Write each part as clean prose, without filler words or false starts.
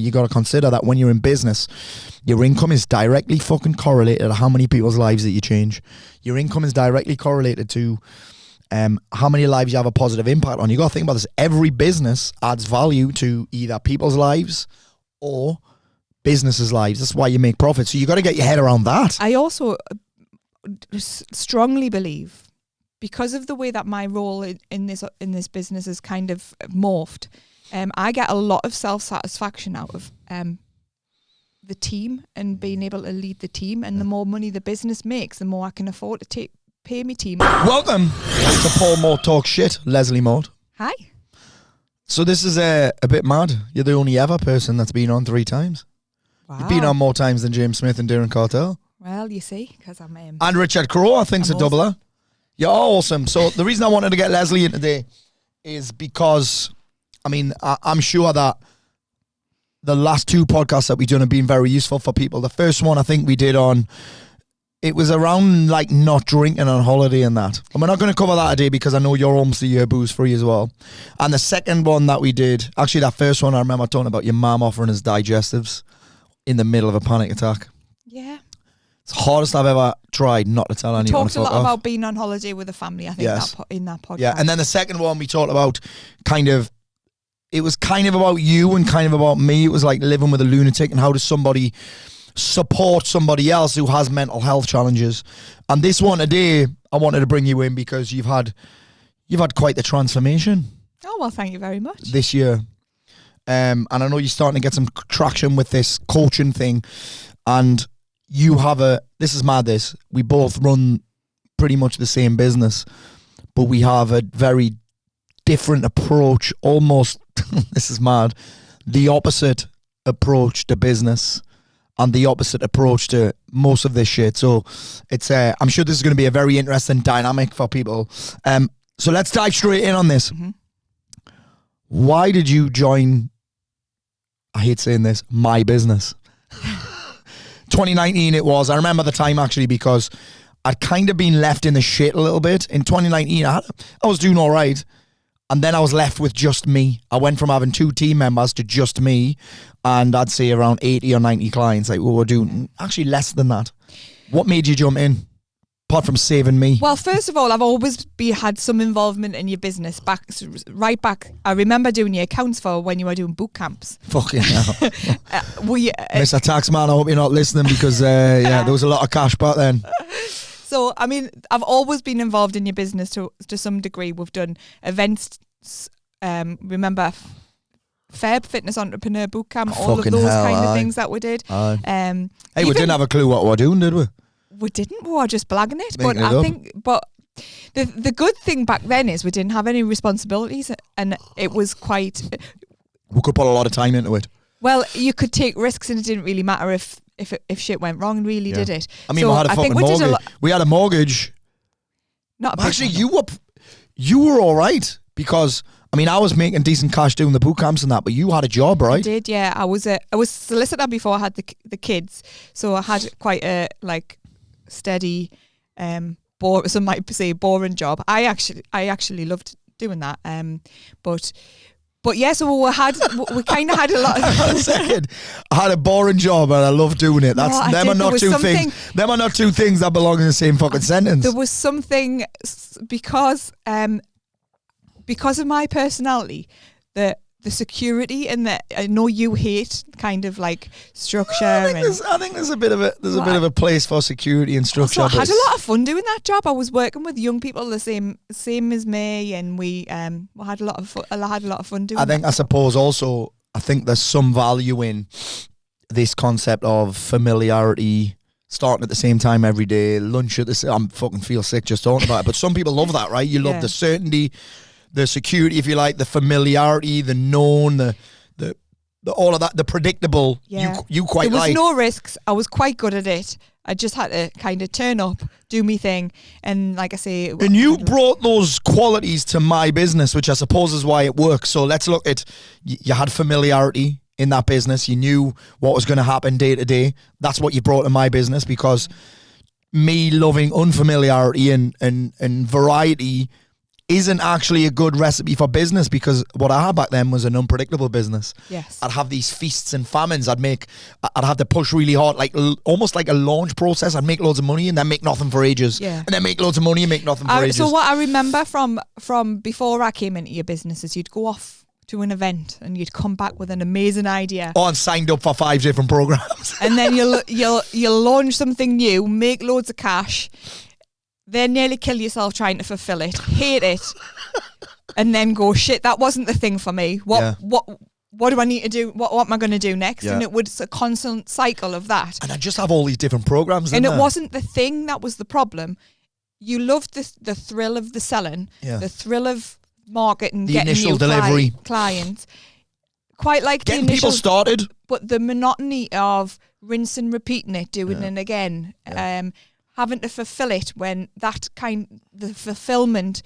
You got to consider that when you're in business, your income is directly fucking correlated to how many people's lives that you change. Your income is directly correlated to how many lives you have a positive impact on. You got to think about this. Every business adds value to either people's lives or businesses' lives. That's why you make profit. So you got to get your head around that. I also strongly believe, because of the way that my role in this business is kind of morphed, I get a lot of self-satisfaction out of the team and being able to lead the team. And the more money the business makes, the more I can afford to pay my team. Welcome to Paul Mort Talks Sh, Lesley Mort. Hi. So this is a bit mad. You're the only ever person that's been on 3 times. Wow. You've been on more times than James Smith and Darren Cartel. Well, you see, because I'm... and Richard Crowe, I think's a doubler. You're awesome. So the reason I wanted to get Lesley in today is because... I mean, I'm sure that the last 2 podcasts that we've done have been very useful for people. The first one I think we did it was around like not drinking on holiday and that. And we're not going to cover that today because I know you're almost a year booze free as well. And the second one that we did, actually that first one I remember talking about your mum offering us digestives in the middle of a panic attack. Yeah. It's the hardest I've ever tried not to tell anyone. We talked a lot about being on holiday with a family, I think, yes. in that podcast. Yeah, and then the second one we talked about it was kind of about you and kind of about me. It was like living with a lunatic and how does somebody support somebody else who has mental health challenges. And this one today, I wanted to bring you in because you've had quite the transformation. Oh, well, thank you very much. This year. And I know you're starting to get some traction with this coaching thing. And you have this is mad this, we both run pretty much the same business, but we have a very different approach, almost, this is mad, the opposite approach to business and the opposite approach to most of this shit. So it's I'm sure this is going to be a very interesting dynamic for people. So let's dive straight in on this. Mm-hmm. Why did you join, I hate saying this, my business? 2019 it was. I remember the time actually because I'd kind of been left in the shit a little bit. In 2019, I was doing all right. And then I was left with just me. I went from having 2 team members to just me. And I'd say around 80 or 90 clients. Like we were doing actually less than that. What made you jump in? Apart from saving me. Well, first of all, I've always had some involvement in your business. Right back. I remember doing your accounts for when you were doing boot camps. Fucking hell. Mr. Taxman, I hope you're not listening because there was a lot of cash back then. So, I mean, I've always been involved in your business to some degree. We've done events, remember Feb, Fitness Entrepreneur Bootcamp, all of those kind of things that we did. Hey, we didn't have a clue what we were doing, did we? We didn't, we were just blagging it. But I think, the good thing back then is we didn't have any responsibilities and it was quite... We could put a lot of time into it. Well, you could take risks and it didn't really matter if shit went wrong, really, did it? I mean, we had a fucking mortgage. We had a mortgage. Actually, you were all right because, I mean, I was making decent cash doing the boot camps and that, but you had a job, right? I did, yeah. I was solicitor before I had the kids, so I had quite a steady, some might say boring job. I actually loved doing that, But yeah, so we kind of had a lot of... Second, I had a boring job and I love doing it. Them are not 2 things. Them are not 2 things that belong in the same fucking sentence. There was something because of my personality, the security and I know you hate kind of like structure. I think there's a bit of a place for security and structure. Also, I had a lot of fun doing that job. I was working with young people the same as me, and we had a lot of fun. I had a lot of fun doing. I suppose also I think there's some value in this concept of familiarity. Starting at the same time every day, lunch at the I'm fucking feel sick just talking about it. But some people love that, right? You love the certainty, the security, if you like, the familiarity, the known, the all of that, the predictable. Yeah. You quite like. There was no risks. I was quite good at it. I just had to kind of turn up, do me thing, and like I say. And you brought those qualities to my business, which I suppose is why it works. So let's look at, you had familiarity in that business. You knew what was going to happen day to day. That's what you brought to my business, because me loving unfamiliarity and variety isn't actually a good recipe for business, because what I had back then was an unpredictable business. Yes. I'd have these feasts and famines. I'd have to push really hard, like almost like a launch process. I'd make loads of money and then make nothing for ages. Yeah. And then make loads of money and make nothing for ages. So what I remember from before I came into your business is you'd go off to an event and you'd come back with an amazing idea. Oh, and signed up for 5 different programs. And then you'll launch something new, make loads of cash, then nearly kill yourself trying to fulfill it, hate it, and then go, shit, that wasn't the thing for me. What do I need to do? What am I going to do next? Yeah. And it was a constant cycle of that. And I just have all these different programs. And it wasn't the thing that was the problem. You loved the thrill of the selling, the thrill of marketing, the getting initial new delivery, clients. Quite like getting the initial, people started. But the monotony of rinse and repeating it, doing it again, having to fulfill it when the fulfillment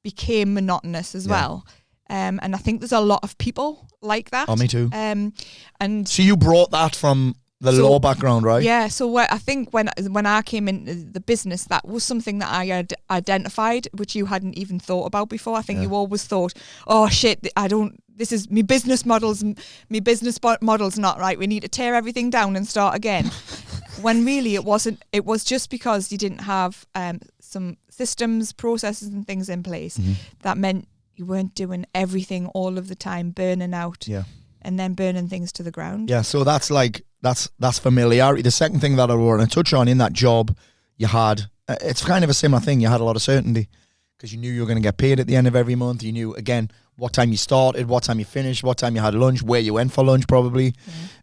became monotonous as well. And I think there's a lot of people like that. Oh, me too. And so you brought that from the law background, right? Yeah. So I think when I came into the business, that was something that I had identified, which you hadn't even thought about before. I think you always thought, oh shit, this is my business model's not right. We need to tear everything down and start again. When really it wasn't. It was just because you didn't have some systems, processes and things in place that meant you weren't doing everything all of the time, burning out and then burning things to the ground. Yeah, so that's familiarity. The second thing that I want to touch on, in that job you had, it's kind of a similar thing. You had a lot of certainty because you knew you were going to get paid at the end of every month. You knew, again, what time you started, what time you finished, what time you had lunch, where you went for lunch probably,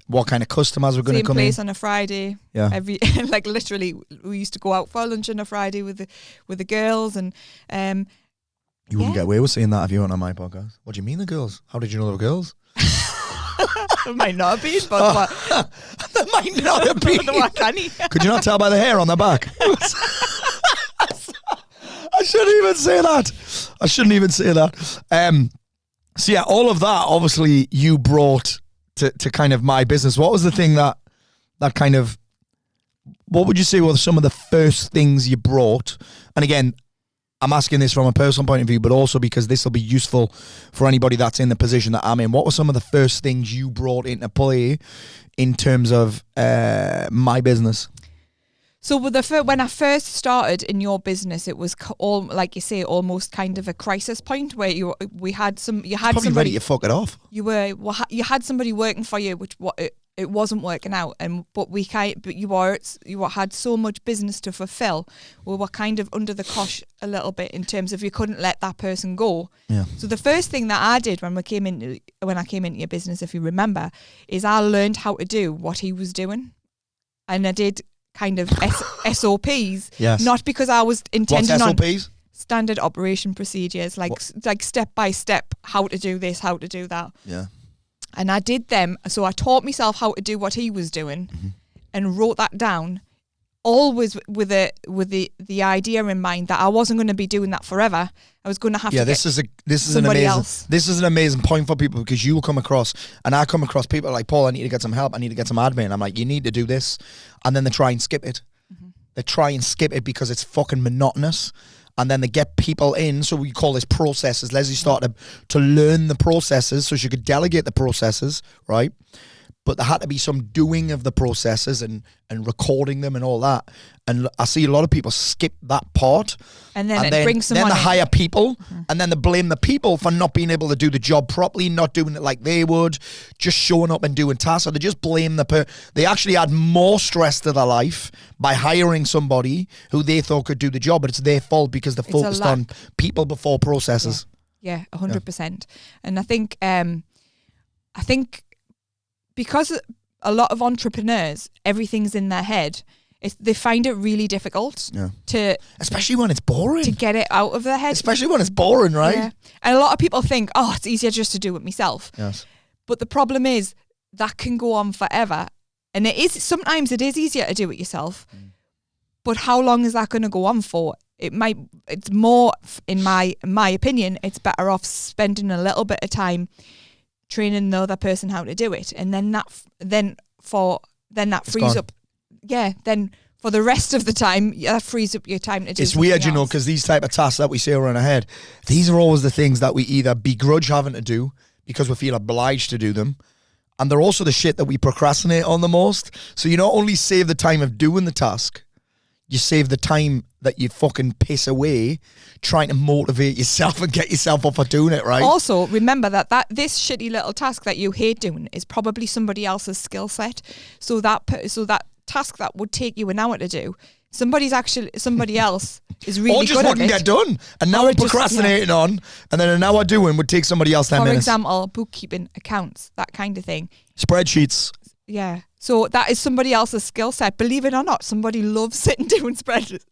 what kind of customers were going to come in. Same place on a Friday. Yeah. Like literally, we used to go out for lunch on a Friday with the girls, and you wouldn't get away with saying that if you weren't on my podcast. What do you mean the girls? How did you know they were girls? It might not have been, but that might not have been. What can he? Could you not tell by the hair on their back? I shouldn't even say that. So yeah, all of that obviously you brought to kind of my business. What was the thing that kind of, what would you say were some of the first things you brought? And again, I'm asking this from a personal point of view, but also because this will be useful for anybody that's in the position that I'm in. What were some of the first things you brought into play in terms of my business? So when I first started in your business, it was all, like you say, almost kind of a crisis point where you had somebody ready to fuck it off. You had somebody working for you, which it wasn't working out, but you had so much business to fulfill. We were kind of under the cosh a little bit in terms of you couldn't let that person go. Yeah. So the first thing that I did when I came into your business, if you remember, is I learned how to do what he was doing, and I did kind of SOPs. Yes. Not because I was intending on SOPs? Standard operation procedures, like step by step, how to do this, how to do that. Yeah. And I did them. So I taught myself how to do what he was doing and wrote that down, always with the idea in mind that I wasn't going to be doing that forever. I was going to have to this is an amazing point for people, because you will come across, and I come across people like, Paul, I need to get some help. I need to get some admin. I'm like, you need to do this. And then they try and skip it. They try and skip it because it's fucking monotonous. And then they get people in, so we call this processes. Lesley started to learn the processes so she could delegate the processes, right? But there had to be some doing of the processes and recording them and all that. And I see a lot of people skip that part. And then it brings someone Then they in. hire people, and then they blame the people for not being able to do the job properly, not doing it like they would, just showing up and doing tasks. So they just blame they actually add more stress to their life by hiring somebody who they thought could do the job, but it's their fault because they focused on people before processes. Yeah, 100%. And I think because a lot of entrepreneurs, everything's in their head, they find it really difficult to... Especially when it's boring. To get it out of their head. Especially when it's boring, right? Yeah. And a lot of people think, oh, it's easier just to do it myself. Yes. But the problem is that can go on forever. And sometimes it is easier to do it yourself. But how long is that going to go on for? It's more, in my opinion, it's better off spending a little bit of time training the other person how to do it, and then that frees up. Yeah, then for the rest of the time, that frees up your time to do It's weird, something else. because these type of tasks that we say are in our head, these are always the things that we either begrudge having to do because we feel obliged to do them, and they're also the shit that we procrastinate on the most. So you not only save the time of doing the task, you save the time that you fucking piss away trying to motivate yourself and get yourself up for doing it, right? Also, remember that this shitty little task that you hate doing is probably somebody else's skill set. So that task that would take you an hour to do, somebody else is really or just good at wouldn't it. get done. And now Or I'm procrastinating on, and then an hour doing would take somebody else 10 For minutes. example, bookkeeping, accounts, that kind of thing. Spreadsheets. Yeah. So that is somebody else's skill set. Believe it or not, somebody loves sitting doing spreadsheets.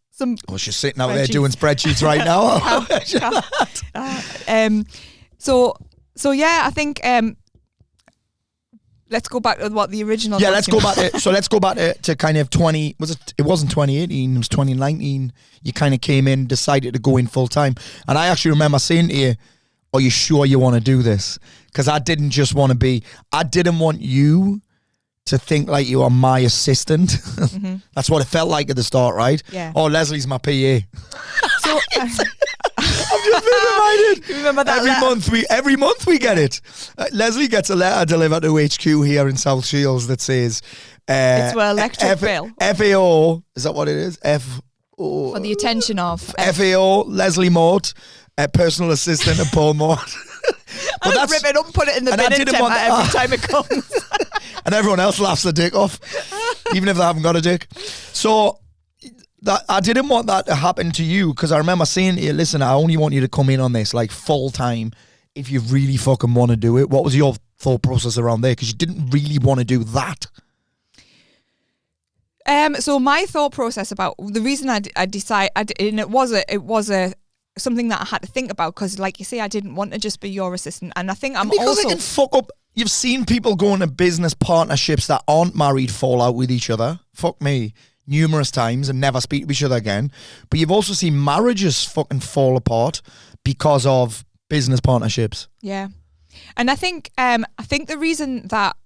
Oh, she's sitting out there doing spreadsheets right now. So yeah, I think let's go back to what the original. Yeah, let's go back to kind of 20. It wasn't 2018. It was 2019. You kind of came in, decided to go in full time, and I actually remember saying to you, "Are you sure you want to do this?" Because I didn't just want to be. I didn't want you to think like you are my assistant. Mm-hmm. That's what it felt like at the start, right? Yeah. Oh, Lesley's my PA. So I'm just being reminded. Remember that every month we get it. Lesley gets a letter delivered to HQ here in South Shields that says it's for electric bill. FAO, is that what it is? FO for the attention of FAO Lesley Mort, personal assistant of Paul Mort. But I rip it up and put it in the bin and every time it comes. And everyone else laughs their dick off, even if they haven't got a dick. So that I didn't want that to happen to you, because I remember saying to you, listen, I only want you to come in on this like full time if you really fucking want to do it. What was your thought process around there? Because you didn't really want to do that. So my thought process about the reason I decided, and it was something that I had to think about, because like you say, I didn't want to just be your assistant, and I think because it can fuck up. You've seen people go into business partnerships that aren't married fall out with each other. Fuck me. Numerous times and never speak to each other again. But you've also seen marriages fucking fall apart because of business partnerships. Yeah. And I think the reason that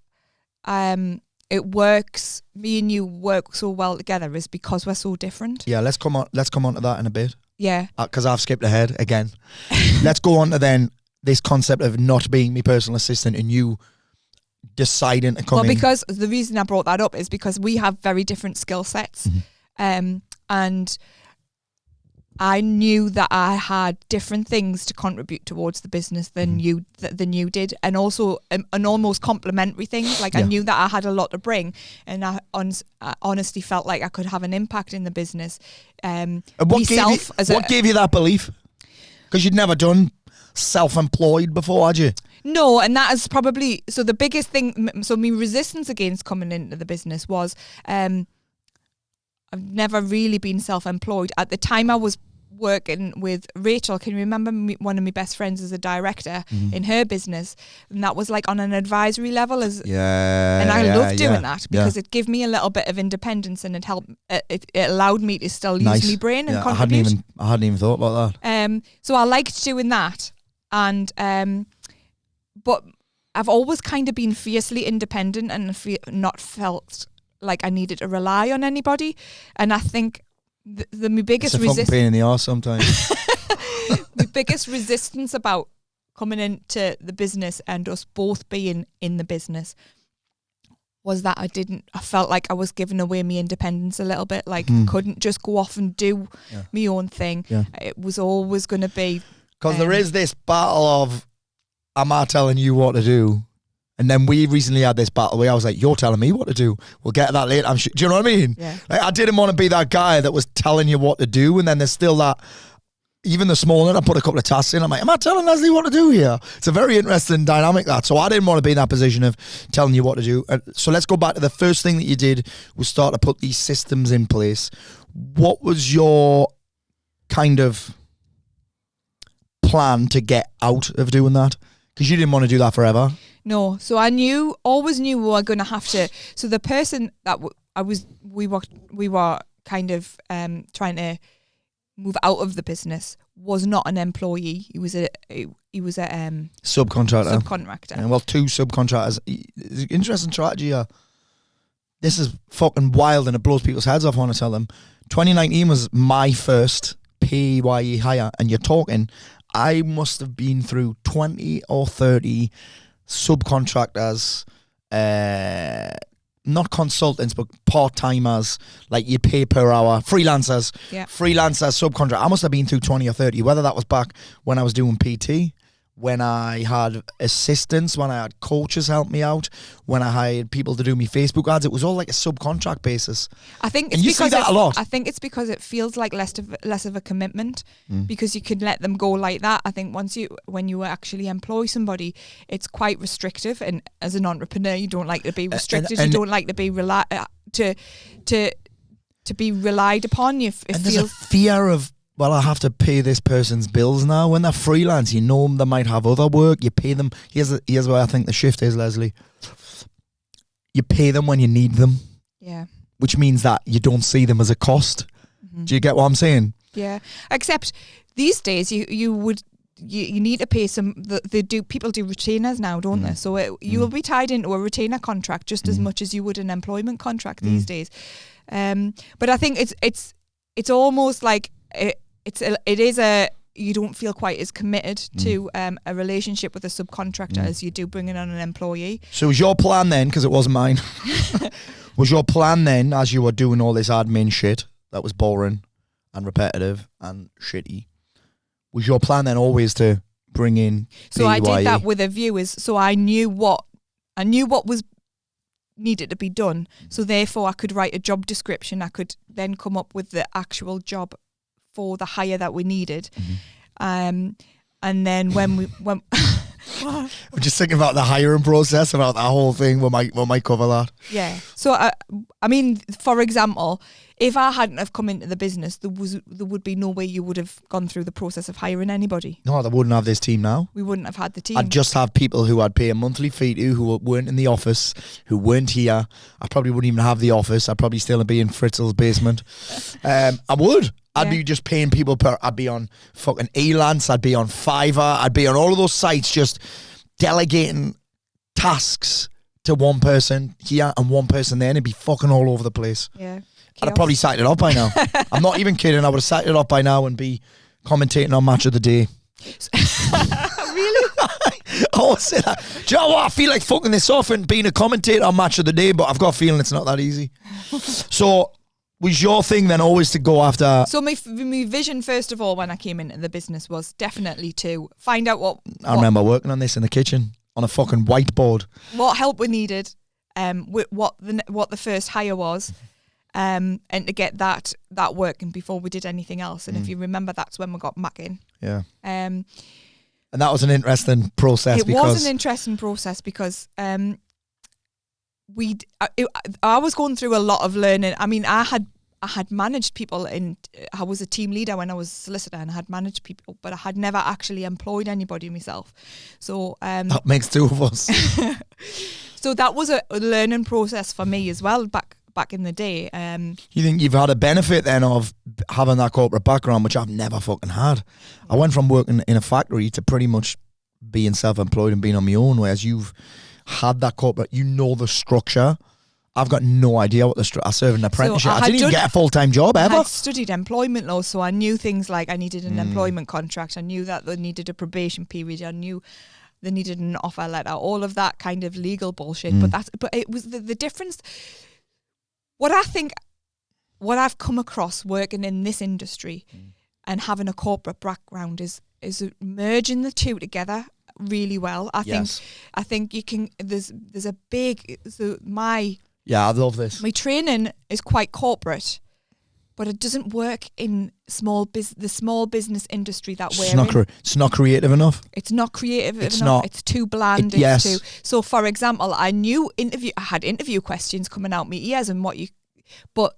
it works, me and you work so well together, is because we're so different. Yeah, let's come on to that in a bit. Yeah. Because I've skipped ahead again. Let's go on to then this concept of not being my personal assistant and you deciding to come in. Well, because the reason I brought that up is because we have very different skill sets. Mm-hmm. And I knew that I had different things to contribute towards the business than you did, and also an almost complementary things. Like I knew that I had a lot to bring, and I honestly felt like I could have an impact in the business. What gave you that belief? Because you'd never done self-employed before, had you? No, and that is probably the biggest thing. So my resistance against coming into the business was I've never really been self-employed. At the time I was working with Rachel, can you remember one of my best friends is a director in her business, and that was like on an advisory level and I loved doing that because it gave me a little bit of independence, and it helped it allowed me to still use my brain and contribute. I hadn't even thought about that. So I liked doing that, and but I've always kind of been fiercely independent and not felt like I needed to rely on anybody. And I think my biggest resistance, pain in the arse sometimes. My biggest resistance about coming into the business and us both being in the business was that I felt like I was giving away my independence a little bit. Like couldn't just go off and do my own thing. Yeah. It was always going to be. Because there is this battle of, am I telling you what to do? And then we recently had this battle where I was like, you're telling me what to do. We'll get to that later. Do you know what I mean? Yeah. Like, I didn't want to be that guy that was telling you what to do. And then there's still that, even this morning, I put a couple of tasks in. I'm like, am I telling Lesley what to do here? It's a very interesting dynamic, that. So I didn't want to be in that position of telling you what to do. So let's go back to the first thing that you did was start to put these systems in place. What was your kind of plan to get out of doing that? Because you didn't want to do that forever. No, so I always knew we were going to have to. So the person that we were kind of trying to move out of the business was not an employee. He was a subcontractor. Subcontractor. Yeah, well, two subcontractors. Interesting strategy. this is fucking wild and it blows people's heads off when I tell them. 2019 was my first PAYE hire, and you're talking, I must have been through 20 or 30 subcontractors, not consultants, but part-timers, like you pay per hour, freelancers, subcontract. I must have been through 20 or 30, whether that was back when I was doing PT, when I had assistants, when I had coaches help me out, when I hired people to do me Facebook ads. It was all like a subcontract basis. I think it's and you see that a lot. I think it's because it feels like less of a commitment, because you can let them go like that. I think when you actually employ somebody, it's quite restrictive, and as an entrepreneur, you don't like to be restricted. You don't like to be to be relied upon. There's a fear of, well, I have to pay this person's bills now. When they're freelance, you know they might have other work. You pay them. Here's where I think the shift is, Lesley. You pay them when you need them. Yeah. Which means that you don't see them as a cost. Mm-hmm. Do you get what I'm saying? Yeah. Except these days, you need to pay some. People do retainers now, don't they? So you will be tied into a retainer contract just as much as you would an employment contract these days. But I think it's almost like you don't feel quite as committed to a relationship with a subcontractor as you do bringing on an employee. So was your plan then, because it wasn't mine, was your plan then, as you were doing all this admin shit that was boring and repetitive and shitty, was your plan then always to bring in So I did that with a view, so I knew what was needed to be done. So therefore I could write a job description. I could then come up with the actual job for the hire that we needed. And then when I'm just thinking about the hiring process, about that whole thing. We might cover that. Yeah. So I mean, for example, if I hadn't have come into the business, there would be no way you would have gone through the process of hiring anybody. No, they wouldn't have this team now. We wouldn't have had the team. I'd just have people who I'd pay a monthly fee to, who weren't in the office, who weren't here. I probably wouldn't even have the office. I'd probably still be in Fritzl's basement. I would. I'd be just paying people I'd be on fucking Elance, I'd be on Fiverr, I'd be on all of those sites, just delegating tasks to one person here and one person there, and it'd be fucking all over the place. Yeah. I'd have probably signed it up by now. I'm not even kidding. I would have signed it up by now and be commentating on Match of the Day. Really? I always say that. Do you know what? I feel like fucking this off and being a commentator on Match of the Day, but I've got a feeling it's not that easy. So, was your thing then always to go after... So my vision, first of all, when I came into the business was definitely to find out what... I remember working on this in the kitchen on a fucking whiteboard. What help we needed, what the first hire was, and to get that working before we did anything else. And if you remember, that's when we got Mac in. Yeah. And that was an interesting process. It was an interesting process because I was going through a lot of learning. I mean, I had managed people I was a team leader when I was a solicitor, and I had managed people, but I had never actually employed anybody myself. So that makes two of us. So that was a learning process for me as well back in the day. You think you've had a benefit then of having that corporate background, which I've never fucking had? I went from working in a factory to pretty much being self-employed and being on my own, whereas you've had that corporate, you know the structure. I've got no idea what I served an apprenticeship. I didn't even get a full-time job ever. I had studied employment law, so I knew things like I needed an employment contract. I knew that they needed a probation period. I knew they needed an offer letter. All of that kind of legal bullshit. But it was the difference. What I've come across working in this industry and having a corporate background is merging the two together really well. I think you can. There's a big. Yeah, I love this. My training is quite corporate, but it doesn't work in the small business industry that we're in. It's not creative enough. It's not creative enough. It's too bland. So, for example, I had interview questions coming out my ears and but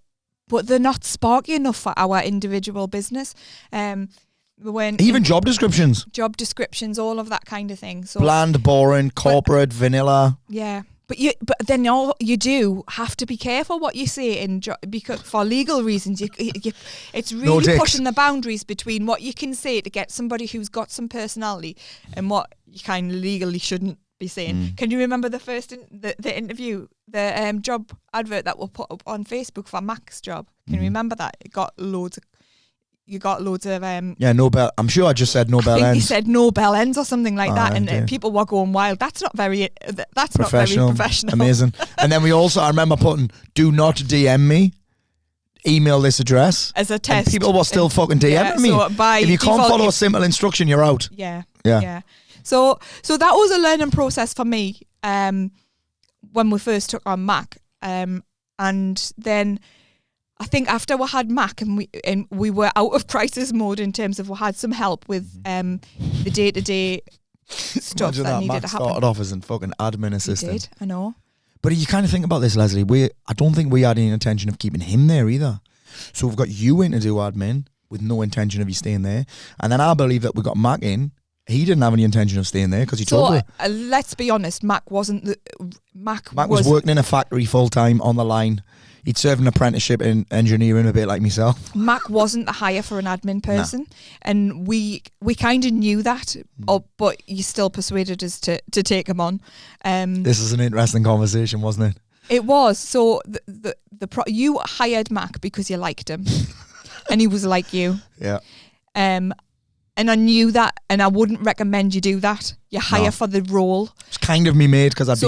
they're not sparky enough for our individual business. Even job descriptions, all of that kind of thing. So bland, boring, corporate, vanilla. Yeah. But then you do have to be careful what you say because for legal reasons, it's really pushing the boundaries between what you can say to get somebody who's got some personality and what you kind of legally shouldn't be saying. Can you remember the first the interview, the job advert that was put up on Facebook for Mac's job? Can you remember that? You got loads of Nobel. I'm sure I just said Nobel I think ends. you said Nobel ends or something like that, and okay. People were going wild. That's not very professional. Amazing. And then I remember putting, do not DM me. Email this address as a test. And people were still fucking DMing me. So by if you default, can't follow a simple instruction, you're out. Yeah. So that was a learning process for me when we first took on Mac, and then I think after we had Mac and we were out of crisis mode in terms of we had some help with the day-to-day stuff that needed to happen. Started off as a fucking admin assistant. He did, I know. But you kind of think about this, Lesley. I don't think we had any intention of keeping him there either. So we've got you in to do admin with no intention of you staying there. And then I believe that we got Mac in. He didn't have any intention of staying there because he told her. Let's be honest, Mac wasn't Mac was working in a factory full time on the line. He'd served an apprenticeship in engineering a bit like myself. Mac wasn't the hire for an admin person. And we kind of knew that, but you still persuaded us to take him on. This is an interesting conversation, wasn't it? It was. So you hired Mac because you liked him. And he was like you. Yeah. And I knew that, and I wouldn't recommend you do that. You hire for the role. It's kind of me made because I'd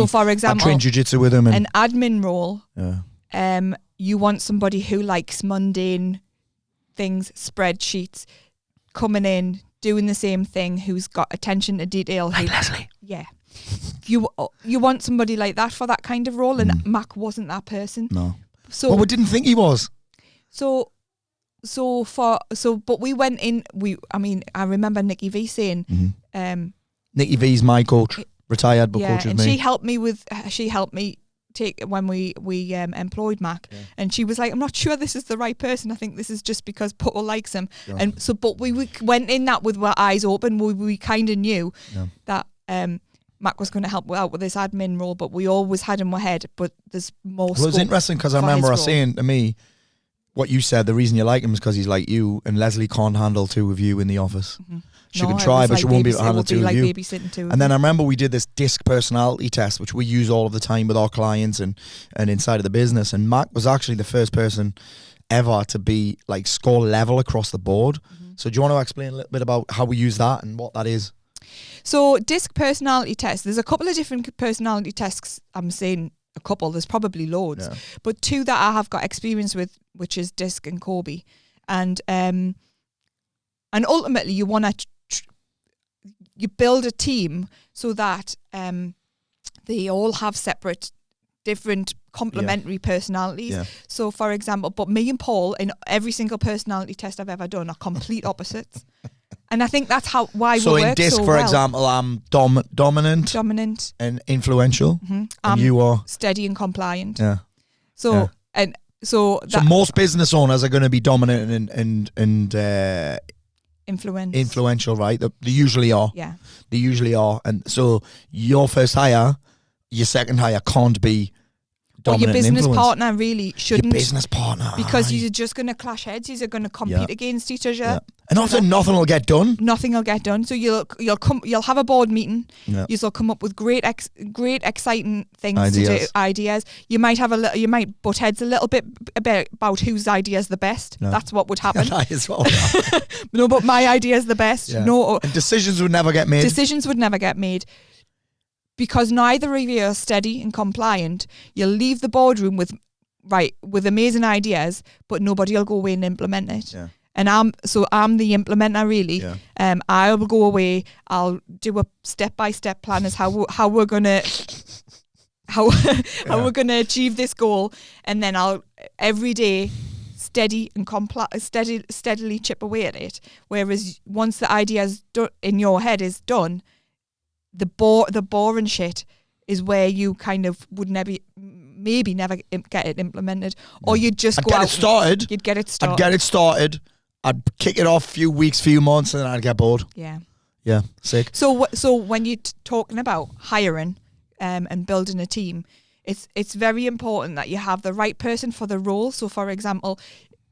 trained jiu-jitsu with him. An admin role. Yeah. You want somebody who likes mundane things, spreadsheets, coming in, doing the same thing, who's got attention to detail. Like Lesley. Yeah. You want somebody like that for that kind of role, and Mac wasn't that person. No. So we didn't think he was. But we went in. I remember Nikki V saying, Nikki V's my coach, retired but coaches and me. she helped me take when we employed Mac, and she was like, I'm not sure this is the right person. I think this is just because Paul likes him. Yeah. And so, but we went in that with our eyes open. We kind of knew that Mac was going to help out with this admin role, but we always had in our head. But there's more. Well, it's interesting because I remember her saying to me, what you said, the reason you like him is because he's like you, and Lesley can't handle two of you in the office. Mm-hmm. She can try, but she won't be able to handle two of you. And then I remember we did this DISC personality test, which we use all of the time with our clients and inside of the business. And Mac was actually the first person ever to be like score level across the board. Mm-hmm. So do you want to explain a little bit about how we use that and what that is? So DISC personality test, there's a couple of different personality tests. I'm saying a couple, there's probably loads, but two that I have got experience with, which is DISC and Kobe. And ultimately you want to you build a team so that they all have separate, different complementary personalities. Yeah. So for example, but me and Paul in every single personality test I've ever done are complete opposites. And I think that's why we work so well. So in DISC, for example, I'm dominant and influential. Mm-hmm. And you are steady and compliant. Yeah. So most business owners are going to be dominant and influential, right? They usually are. Yeah. They usually are. And so your first hire, your second hire can't be dominant. Your business partner really shouldn't. Your business partner. Because you're just going to clash heads. You're going to compete against each other. Yeah. And often nothing will get done. Nothing will get done. So you'll have a board meeting. Yeah. You'll come up with great exciting things ideas. You might butt heads a little bit about whose idea is the best. No. That's what would happen. That is what would happen. No, but my idea is the best. Yeah. No. And decisions would never get made. Because neither of you are steady and compliant. You'll leave the boardroom with amazing ideas, but nobody will go away and implement it. Yeah. And I'm the implementer really. Yeah. I will go away. I'll do a step-by-step plan as how we're gonna we're gonna achieve this goal, and then I'll every day steadily chip away at it. Whereas once the idea in your head is done, the boring shit is where you kind of would maybe never get it implemented, or you'd just go out. You'd get it started. I'd get it started. I'd kick it off a few weeks, few months, and then I'd get bored. Yeah. Yeah, sick. So when you're talking about hiring and building a team, it's very important that you have the right person for the role. So, for example,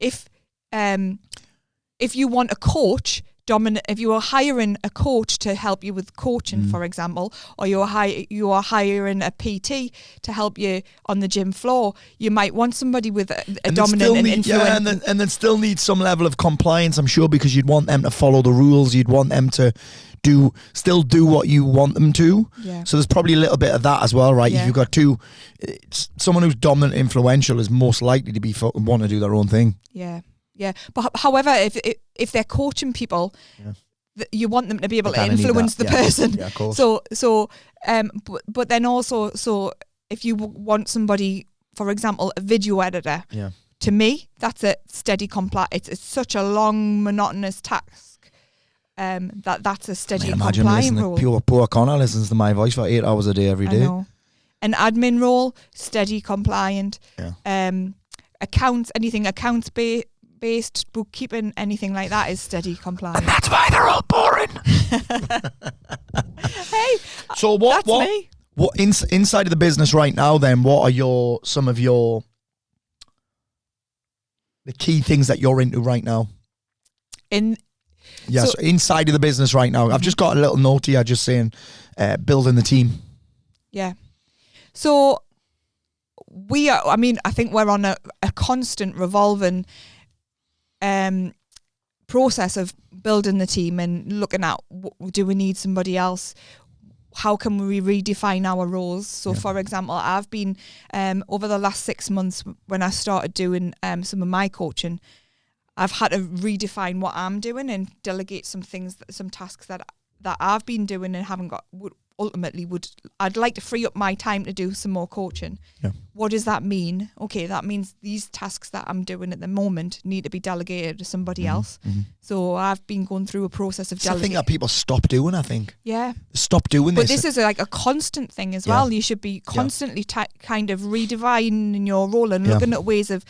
if you want a coach dominant, if you are hiring a coach to help you with coaching, for example, or you are hiring a PT to help you on the gym floor, you might want somebody with a dominant and influence. Yeah, and then still need some level of compliance, I'm sure, because you'd want them to follow the rules. You'd want them to still do what you want them to. Yeah. So there's probably a little bit of that as well, right? Yeah. If you've got someone who's dominant, influential is most likely to be fucking want to do their own thing. Yeah. Yeah, but however, if they're coaching people, you want them to be able to influence the person. Yeah, of course. But then also, so if you want somebody, for example, a video editor, to me, that's a steady It's such a long, monotonous task. That's a steady compliant role. Poor Connor listens to my voice for 8 hours a day every day. I know. An admin role, steady compliant. Yeah. Accounts based bookkeeping, anything like that is steady compliant. And that's why they're all boring. Hey, so what inside of the business right now then, what are some of the key things that you're into right now? So inside of the business right now, I've just got a little note here just saying building the team. Yeah. So I think we're on a constant revolving process of building the team and looking at, do we need somebody else? How can we redefine our roles? So, for example, I've been over the last 6 months when I started doing some of my coaching, I've had to redefine what I'm doing and delegate some tasks that I've been doing and haven't got. I'd like to free up my time to do some more coaching. Yeah. What does that mean? Okay, that means these tasks that I'm doing at the moment need to be delegated to somebody else. Mm-hmm. So I've been going through a process of delegating. Something that people stop doing, I think. Yeah. Stop doing this. But this is like a constant thing as well. You should be constantly kind of redefining your role and looking at ways of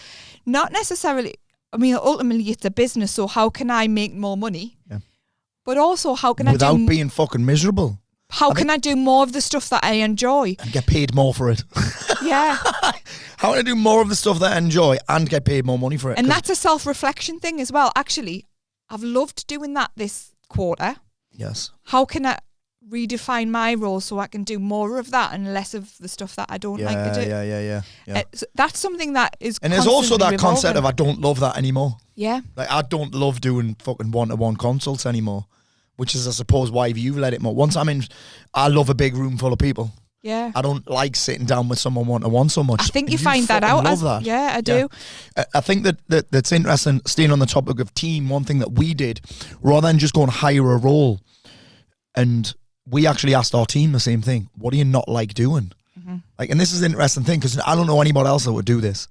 not necessarily, ultimately it's a business, so how can I make more money? Yeah. But also how can without being fucking miserable. How can I do more of the stuff that I enjoy? And get paid more for it. Yeah. How can I do more of the stuff that I enjoy and get paid more money for it? And that's a self-reflection thing as well. Actually, I've loved doing that this quarter. Yes. How can I redefine my role so I can do more of that and less of the stuff that I don't like to do? Yeah. So that's something that is and there's also that concept of I don't love that anymore. Yeah. Like I don't love doing fucking one-to-one consults anymore. Which is, I suppose, why you've let it more. Once I love a big room full of people. Yeah. I don't like sitting down with someone one-to-one so much. I think you find that out. Yeah, I do. Yeah. I think that's interesting, staying on the topic of team, one thing that we did, rather than just go and hire a role, and we actually asked our team the same thing. What do you not like doing? Mm-hmm. And this is an interesting thing, because I don't know anybody else that would do this.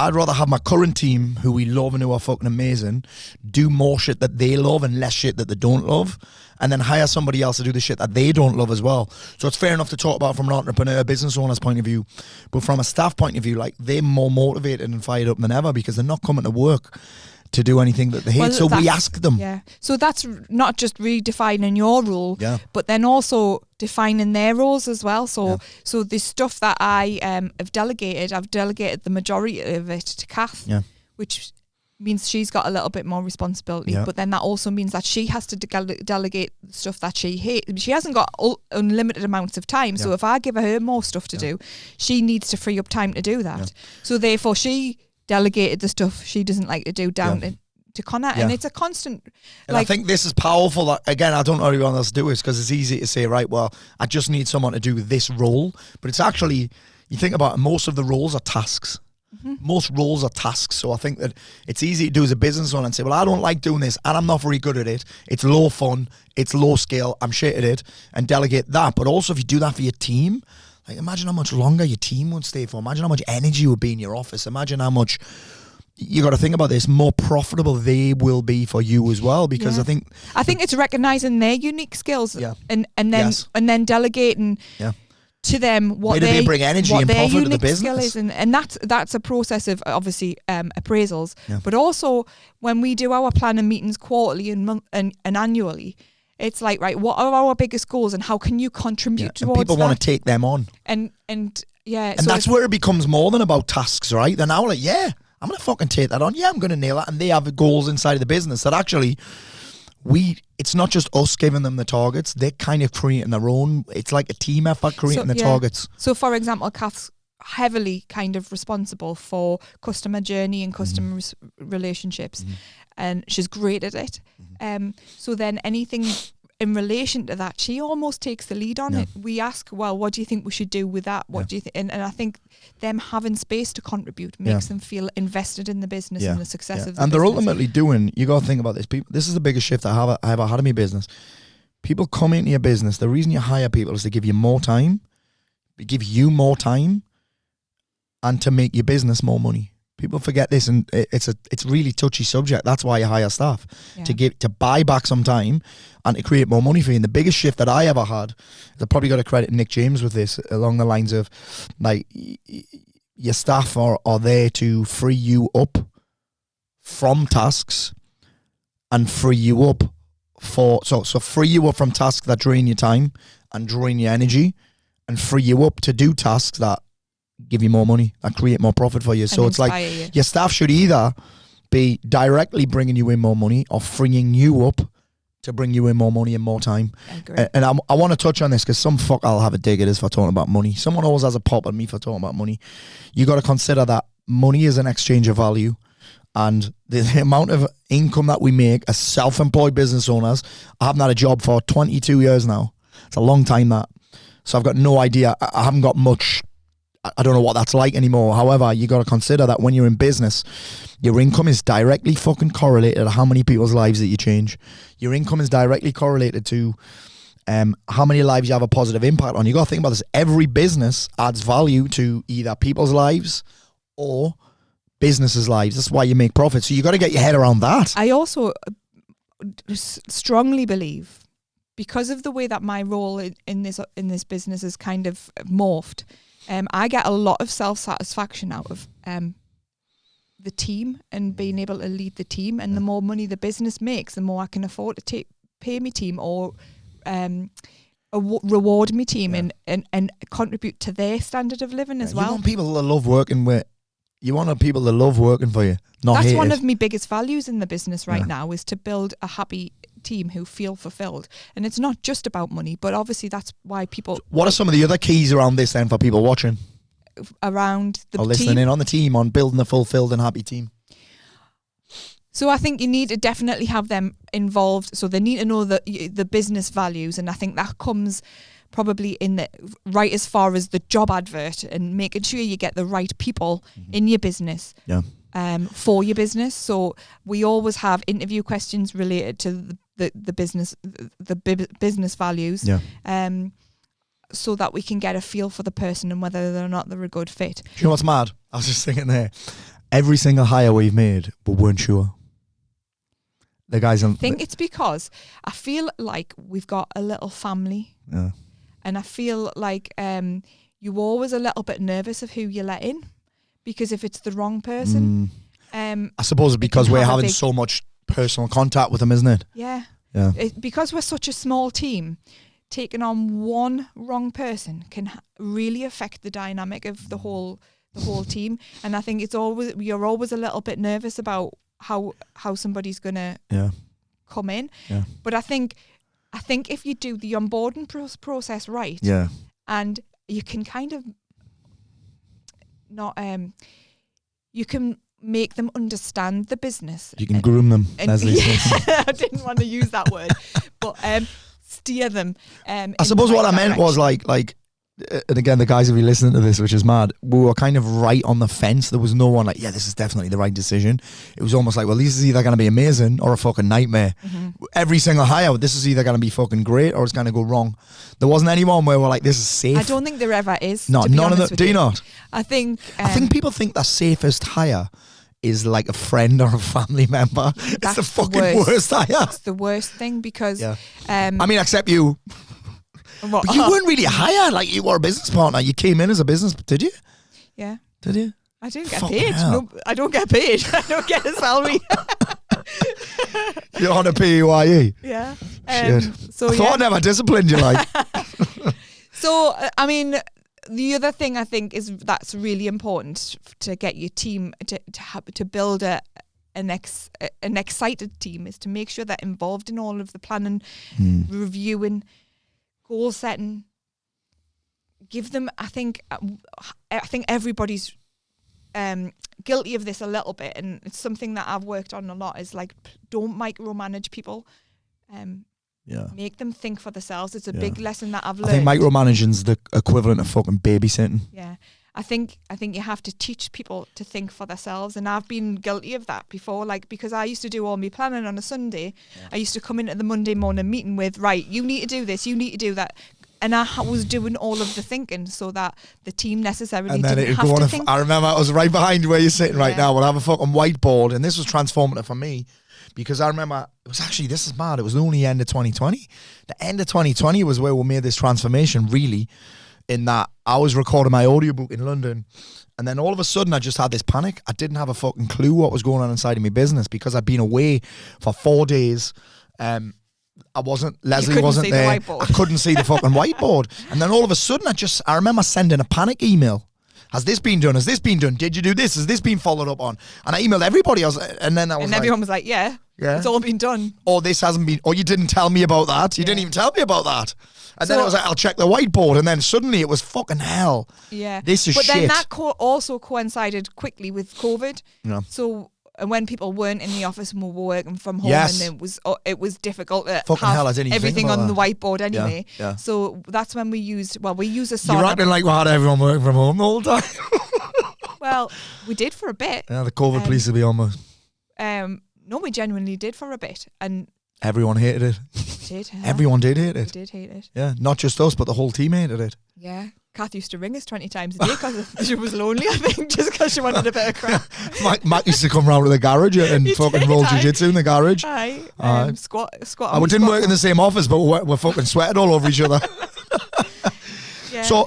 I'd rather have my current team, who we love and who are fucking amazing, do more shit that they love and less shit that they don't love, and then hire somebody else to do the shit that they don't love as well. So it's fair enough to talk about from an entrepreneur, business owner's point of view, but from a staff point of view, they're more motivated and fired up than ever because they're not coming to work to do anything that they hate. So we ask them. Yeah. So that's not just redefining your role, but then also defining their roles as well. So the stuff that I have delegated, I've delegated the majority of it to Kath, which means she's got a little bit more responsibility. But then that also means that she has to delegate stuff that she hates. She hasn't got unlimited amounts of time. So if I give her more stuff to do, she needs to free up time to do that. So therefore she delegated the stuff she doesn't like to do down to Connor, and it's a constant. And I think this is powerful. That, again, I don't know anyone else do it because it's easy to say, right, well, I just need someone to do this role, but it's actually, you think about it, most of the roles are tasks. Mm-hmm. Most roles are tasks, so I think that it's easy to do as a business owner and say, well, I don't like doing this and I'm not very good at it. It's low fun, it's low scale, I'm shit at it, and delegate that. But also, if you do that for your team, imagine how much longer your team would stay for. Imagine how much energy would be in your office. Imagine how much, you got to think about this, more profitable they will be for you as well. Because I think it's recognizing their unique skills and then delegating to them what they bring energy and profit to the business. Skill is, and that's a process of obviously appraisals, but also when we do our planning meetings quarterly and annually. It's like, right, what are our biggest goals and how can you contribute towards people that? Want to take them on. And so that's where it becomes more than about tasks, right? They're now like, I'm going to fucking take that on. Yeah, I'm going to nail that. And they have goals inside of the business that actually it's not just us giving them the targets, they're kind of creating their own. It's like a team effort creating the targets. So for example, Kath's heavily kind of responsible for customer journey and customer relationships, and she's great at it. So then anything in relation to that, she almost takes the lead on it. We ask, well, what do you think we should do with that? What do you think? And I think them having space to contribute makes them feel invested in the business and the success of the and business. they're ultimately doing, you got to think about this. People, this is the biggest shift I ever had in my business. People come into your business, the reason you hire people is to give you more time, and to make your business more money. People forget this, and it's really touchy subject. That's why you hire staff, to buy back some time and to create more money for you. And the biggest shift that I ever had, I probably got to credit Nick James with this, along the lines of, like, your staff are there to free you up from tasks and free you up so free you up from tasks that drain your time and drain your energy, and free you up to do tasks that give you more money and create more profit for you. So it's like your staff should either be directly bringing you in more money or freeing you up to bring you in more money and more time. And I want to touch on this because some fuck I'll have a dig at this for talking about money. Someone always has a pop at me for talking about money. You got to consider that money is an exchange of value, and the amount of income that we make as self-employed business owners. I haven't had a job for 22 years now. It's a long time, that. So I've got no idea. I haven't got much. I don't know what that's like anymore. However, you got to consider that when you're in business, your income is directly fucking correlated to how many people's lives that you change. Your income is directly correlated to how many lives you have a positive impact on. You got to think about this. Every business adds value to either people's lives or businesses' lives. That's why you make profit. So you got to get your head around that. I also strongly believe, because of the way that my role in this business is kind of morphed, I get a lot of self-satisfaction out of the team and being able to lead the team. And the more money the business makes, the more I can afford to pay my team or reward my team and contribute to their standard of living as well. You want people to love working with. You want people to love working for you, not hate it. That's one of my biggest values in the business right now, is to build a happy team who feel fulfilled. And it's not just about money, but obviously that's why people... What are some of the other keys around this then for people watching? Around the or listening team? in on the team, on building a fulfilled and happy team. So I think you need to definitely have them involved. So they need to know the business values, and I think that comes probably in the right as far as the job advert and making sure you get the right people in your business. For your business. So we always have interview questions related to the business, business values, so that we can get a feel for the person and whether or not they're a good fit. Do you know what's mad? I was just thinking there, every single hire we've made, we weren't sure. The guys, I think it's because I feel like we've got a little family, and I feel like you're always a little bit nervous of who you let in. Because if it's the wrong person, I suppose it's because we're having so much personal contact with them, isn't it? Yeah. Because we're such a small team, taking on one wrong person can really affect the dynamic of the whole team. And I think you're always a little bit nervous about how somebody's gonna come in. Yeah. But I think if you do the onboarding process right, and you can kind of you can make them understand the business. You can groom them, Lesley says. I didn't want to use that word, but steer them. I suppose what I meant was like, and again, the guys will be listening to this, which is mad. We were kind of right on the fence. There was no one like, yeah, this is definitely the right decision. It was almost like, well, this is either going to be amazing or a fucking nightmare. Every single hire, this is either going to be fucking great or it's going to go wrong. There wasn't anyone where we're like, this is safe. I don't think there ever is. No, none of them. Do you not? I think people think the safest hire is like a friend or a family member. It's the fucking worst hire. It's the worst thing because... I mean, except you... But you weren't really hired, like you were a business partner. You came in as a business, did you? Yeah. Did you? I didn't get paid. No, I don't get paid. I don't get a salary. You're on a PAYE. Yeah. Shit. So I thought I never disciplined you like. So, I mean, the other thing I think is that's really important to get your team to build a an excited team is to make sure they're involved in all of the planning, reviewing, goal setting. Give them, I think everybody's guilty of this a little bit, and it's something that I've worked on a lot, is like, don't micromanage people. Make them think for themselves. It's a big lesson that I've learned. I think micromanaging's the equivalent of fucking babysitting. Yeah. I think you have to teach people to think for themselves, and I've been guilty of that before. Like, because I used to do all my planning on a Sunday, I used to come into the Monday morning meeting with, right, you need to do this, you need to do that, and I was doing all of the thinking so that the team necessarily didn't have to think. I remember I was right behind where you're sitting right now. We'll have a fucking whiteboard, and this was transformative for me because I remember it was actually, this is mad, it was only end of 2020. The end of 2020 was where we made this transformation, really. In that I was recording my audiobook in London, and then all of a sudden I just had this panic. I didn't have a fucking clue what was going on inside of my business because I'd been away for 4 days. Lesley wasn't there. I couldn't see the fucking whiteboard. And then all of a sudden I remember sending a panic email. Has this been done? Has this been done? Did you do this? Has this been followed up on? And I emailed everybody. And everyone was like, yeah, it's all been done. Or this hasn't been, or you didn't tell me about that. You didn't even tell me about that. And then I was like, I'll check the whiteboard. And then suddenly it was fucking hell. Yeah. This is shit. But then that also coincided quickly with COVID. Yeah. So when people weren't in the office and we were working from home, and it was difficult to have everything on the whiteboard anyway. Yeah. So that's when we used a sort. You're acting like we had everyone working from home the whole time. Well, we did for a bit. Yeah, the COVID police will be almost. No, we genuinely did for a bit, and everyone hated it. Everyone did hate it. We did hate it. Yeah, not just us, but the whole team hated it. Yeah. Kath used to ring us 20 times a day because she was lonely, I think, just because she wanted a bit of crap. Mac used to come round to the garage and fucking roll jiu-jitsu in the garage. Aye. Squat. We didn't work in the same office, but we're fucking sweated all over each other. Yeah. So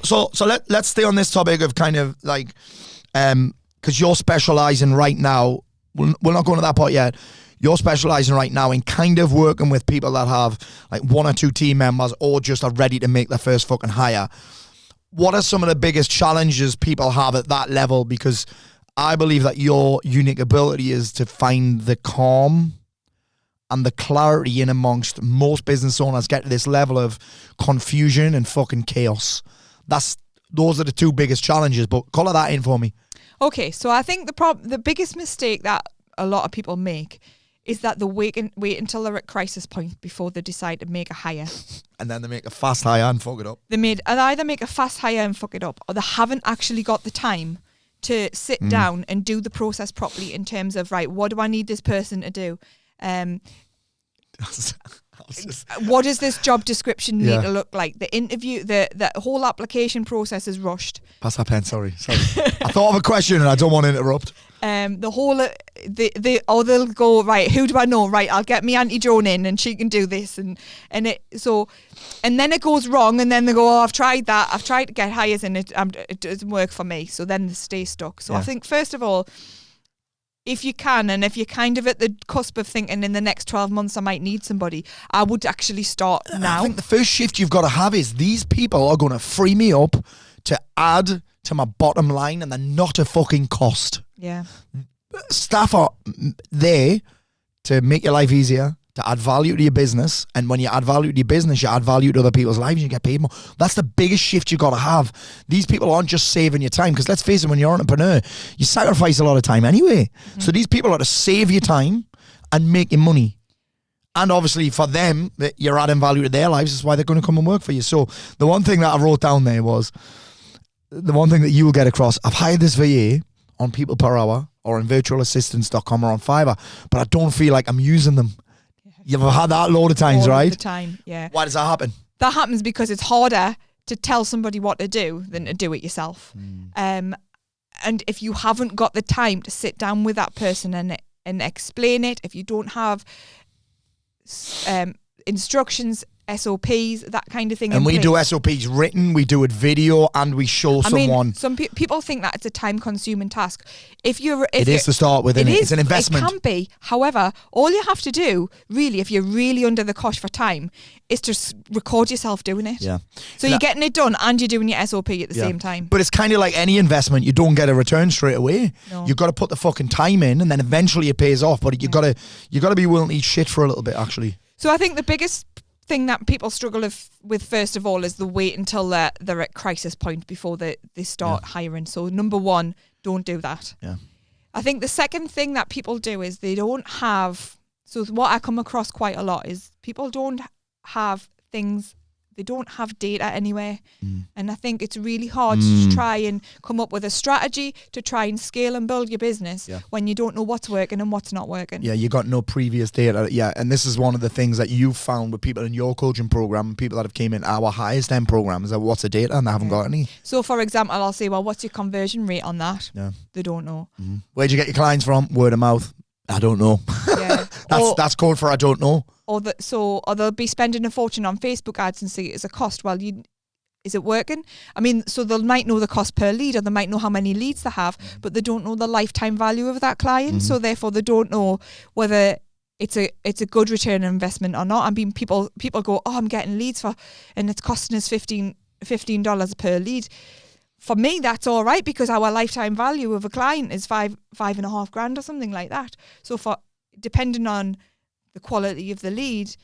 let's stay on this topic of kind of like, because you're specialising right now. We're not going to that part yet. You're specialising right now in kind of working with people that have like 1 or 2 team members or just are ready to make their first fucking hire. What are some of the biggest challenges people have at that level? Because I believe that your unique ability is to find the calm and the clarity in amongst most business owners get to this level of confusion and fucking chaos. Those are the 2 biggest challenges, but colour that in for me. Okay, so I think the biggest mistake that a lot of people make is that they wait until they're at crisis point before they decide to make a hire. And then they make a fast hire and fuck it up. They either make a fast hire and fuck it up, or they haven't actually got the time to sit down and do the process properly in terms of, right, what do I need this person to do? What does this job description need to look like? The interview, the whole application process is rushed. Pass that pen, sorry. I thought of a question and I don't want to interrupt. They'll go, right, who do I know? Right, I'll get me Auntie Joan in and she can do this, and then it goes wrong, and then they go, I've tried that, I've tried to get hires and it doesn't work for me, so then they stay stuck. So I think first of all, if you can, and if you're kind of at the cusp of thinking in the next 12 months I might need somebody, I would actually start now. I think the first shift you've got to have is these people are going to free me up to add to my bottom line, and they're not a fucking cost. Yeah. Staff are there to make your life easier, to add value to your business, and when you add value to your business, you add value to other people's lives and you get paid more. That's the biggest shift you got to have. These people aren't just saving your time, because let's face it, when you're an entrepreneur, you sacrifice a lot of time anyway. Mm-hmm. So these people are to save your time and make you money. And obviously for them, you're adding value to their lives. That's why they're going to come and work for you. So the one thing that I wrote down there was, the one thing that you will get across, I've hired this VA on People Per Hour or on virtualassistants.com or on Fiverr, but I don't feel like I'm using them. You've had that a load of times, right? All the time, yeah. Why does that happen? That happens because it's harder to tell somebody what to do than to do it yourself. And if you haven't got the time to sit down with that person and explain it, if you don't have instructions SOPs, that kind of thing. And we place. do SOPs written, we do it video, and we show someone. Some people think that it's a time-consuming task. It is to start with, it's an investment. It can be. However, all you have to do, really, if you're really under the cosh for time, is to record yourself doing it. Yeah. So you're getting it done and you're doing your SOP at the same time. But it's kind of like any investment. You don't get a return straight away. No. You've got to put the fucking time in, and then eventually it pays off. But you got to be willing to eat shit for a little bit, actually. So I think the biggest thing that people struggle with first of all is the wait until they're at crisis point before they start hiring. So number one, don't do that. Yeah. I think the second thing that people do is they don't have. So what I come across quite a lot is people don't have things. They don't have data anywhere. And I think it's really hard to try and come up with a strategy to try and scale and build your business when you don't know what's working and what's not working. Yeah, you got no previous data. Yeah, and this is one of the things that you've found with people in your coaching program, people that have came in our highest end program, is that what's the data, and they haven't got any. So for example, I'll say, well, what's your conversion rate on that? Yeah. They don't know. Where'd you get your clients from? Word of mouth. I don't know. Yeah. That's code for I don't know. Or they'll be spending a fortune on Facebook ads and see it as a cost. Well, is it working? I mean, so they might know the cost per lead, or they might know how many leads they have, but they don't know the lifetime value of that client. So therefore, they don't know whether it's a good return on investment or not. I mean, people go, oh, I'm getting leads and it's costing us $15 per lead. For me, that's all right, because our lifetime value of a client is $5,500 or something like that. So depending on the quality of the lead,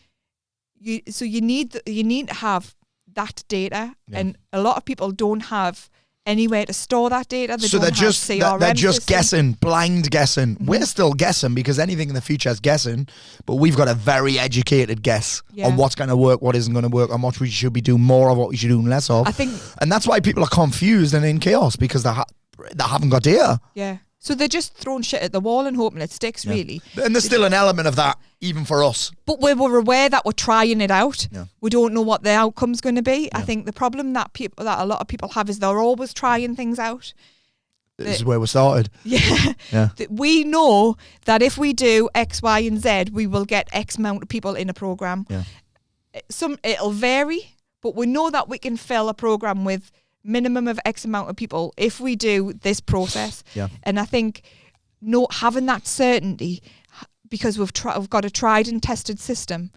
you need to have that data, and a lot of people don't have anywhere to store that data. They're just guessing, blind guessing. We're still guessing, because anything in the future is guessing, but we've got a very educated guess on what's going to work, what isn't going to work, how much we should be doing more of, what we should do less of. And that's why people are confused and in chaos, because they haven't got data. Yeah. So they're just throwing shit at the wall and hoping it sticks, really. And there's still an element of that, even for us. But we're aware that we're trying it out. Yeah. We don't know what the outcome's going to be. Yeah. I think the problem that a lot of people have is they're always trying things out. This is where we started. Yeah. We know that if we do X, Y, and Z, we will get X amount of people in a program. Yeah. It'll vary, but we know that we can fill a program with minimum of X amount of people if we do this process. Yeah. And I think having that certainty, because we've got a tried and tested system,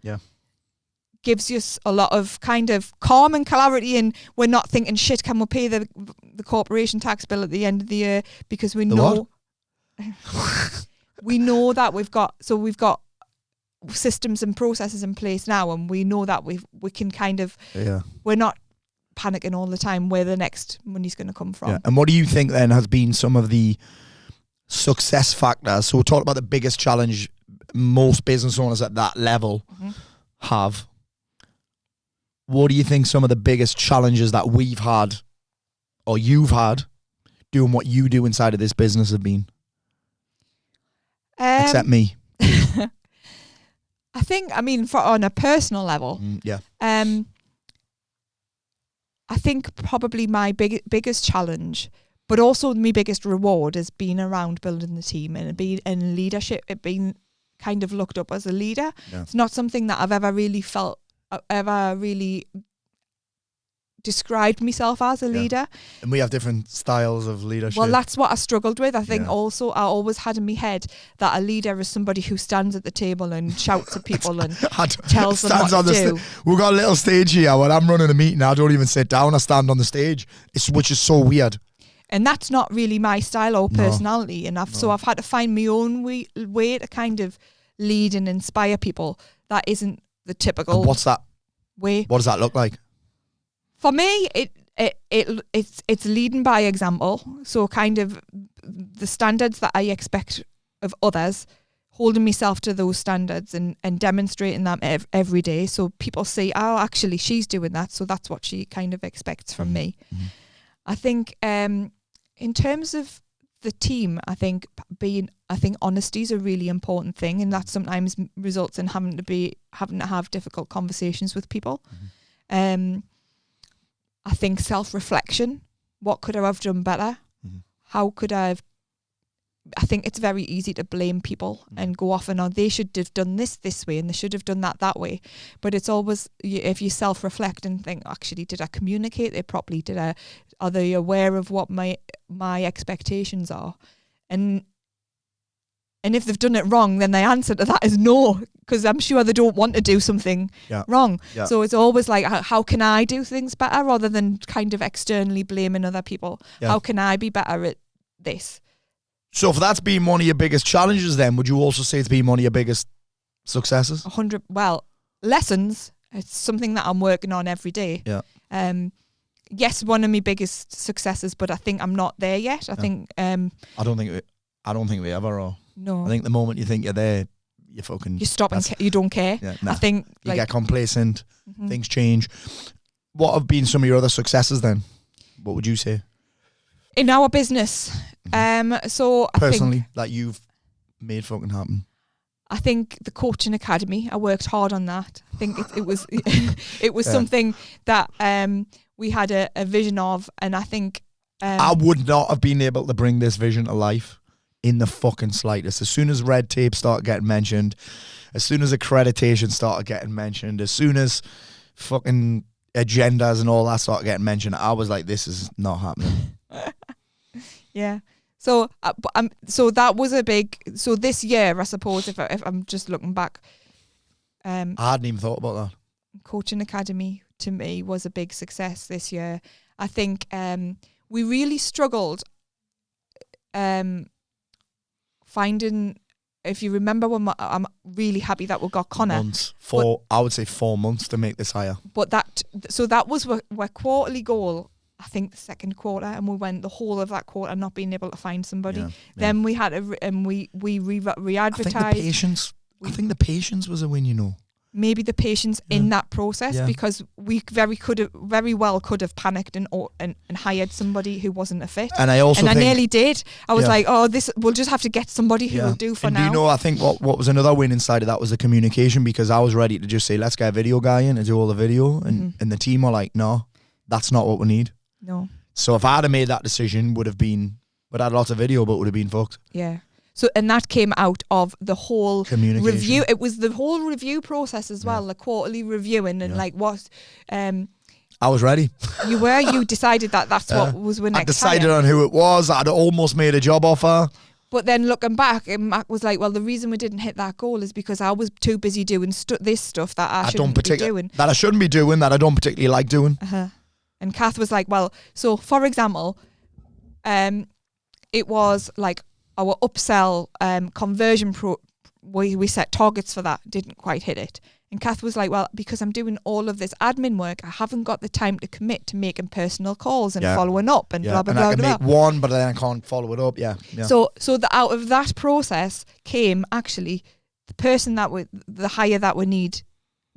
gives us a lot of kind of calm and clarity, and we're not thinking, shit, can we pay the corporation tax bill at the end of the year, because we know we know that we've got systems and processes in place now, and we know that we can kind of we're not panicking all the time where the next money's going to come from. And what do you think then has been some of the success factors? So we're talking about the biggest challenge most business owners at that level have. What do you think some of the biggest challenges that we've had, or you've had, doing what you do inside of this business have been? Except me. I think, on a personal level, I think probably my biggest challenge, but also my biggest reward, has been around building the team and being in leadership. It being kind of looked up as a leader. Yeah. It's not something that I've ever really described myself as a leader. And we have different styles of leadership. Well, that's what I struggled with. I think also I always had in my head that a leader is somebody who stands at the table and shouts at people and tells them what to do. We've got a little stage here. When I'm running a meeting, I don't even sit down. I stand on the stage, which is so weird. And that's not really my style or personality. And so I've had to find my own way to kind of lead and inspire people. That isn't the typical. And what's that way? What does that look like? For me, it's leading by example. So kind of the standards that I expect of others, holding myself to those standards and demonstrating them every day. So people say, oh, actually, she's doing that. So that's what she kind of expects from me. Mm-hmm. I think in terms of the team, I think honesty is a really important thing, and that sometimes results in having to have difficult conversations with people. Mm-hmm. I think self-reflection. What could I have done better? Mm-hmm. How could I have I think it's very easy to blame people and go off and they should have done this way and they should have done that way. But it's always, if you self-reflect and think, actually, did I communicate it properly? Are they aware of what my expectations are? And if they've done it wrong, then the answer to that is no, because I'm sure they don't want to do something wrong. Yeah. So it's always like, how can I do things better, rather than kind of externally blaming other people? Yeah. How can I be better at this? So if that's been one of your biggest challenges, then would you also say it's been one of your biggest successes? 100. Well, lessons. It's something that I'm working on every day. Yeah. Yes, one of my biggest successes, but I think I'm not there yet. I think. I don't think we ever are. No. I think the moment you think you're there, you stop and you don't care. Yeah, nah. I think you get complacent. Things change. What have been some of your other successes then? What would you say? In our business, so personally, I think, that you've made fucking happen. I think the coaching academy. I worked hard on that. I think it was it was something that we had a vision of, and I think I would not have been able to bring this vision to life in the fucking slightest. As soon as red tape started getting mentioned, as soon as accreditation started getting mentioned, as soon as fucking agendas and all that started getting mentioned, I was like, this is not happening. Yeah. So so that was a big. So this year, I suppose, if I'm just looking back, I hadn't even thought about that. Coaching academy to me was a big success this year. I think we really struggled finding. If you remember, I'm really happy that we got Connor. I would say 4 months to make this hire. But that was our quarterly goal. I think the second quarter, and we went the whole of that quarter not being able to find somebody. Yeah. Then we had we re-advertised. I think the patience was a win, you know. Maybe the patience in that process, because we very well could have panicked and hired somebody who wasn't a fit. And I nearly did. I was like, we'll just have to get somebody who will do for now. Do you know, I think what was another win inside of that was the communication, because I was ready to just say, let's get a video guy in and do all the video, and the team were like, no, that's not what we need. No. So if I had made that decision, we'd had lots of video, but would have been fucked. Yeah. So, and that came out of the whole review. It was the whole review process as well, the quarterly reviewing and like what. I was ready. You decided that's what was the next. I decided on who it was. I'd almost made a job offer. But then looking back, Mac was like, well, the reason we didn't hit that goal is because I was too busy doing this stuff that I shouldn't be doing. That I shouldn't be doing, that I don't particularly like doing. And Kath was like, well, so for example, it was like our upsell conversion we set targets for that, didn't quite hit it. And Kath was like, well, because I'm doing all of this admin work, I haven't got the time to commit to making personal calls and following up and blah, blah, blah. And I can make one, but then I can't follow it up. Yeah. So out of that process came actually the person the hire that we need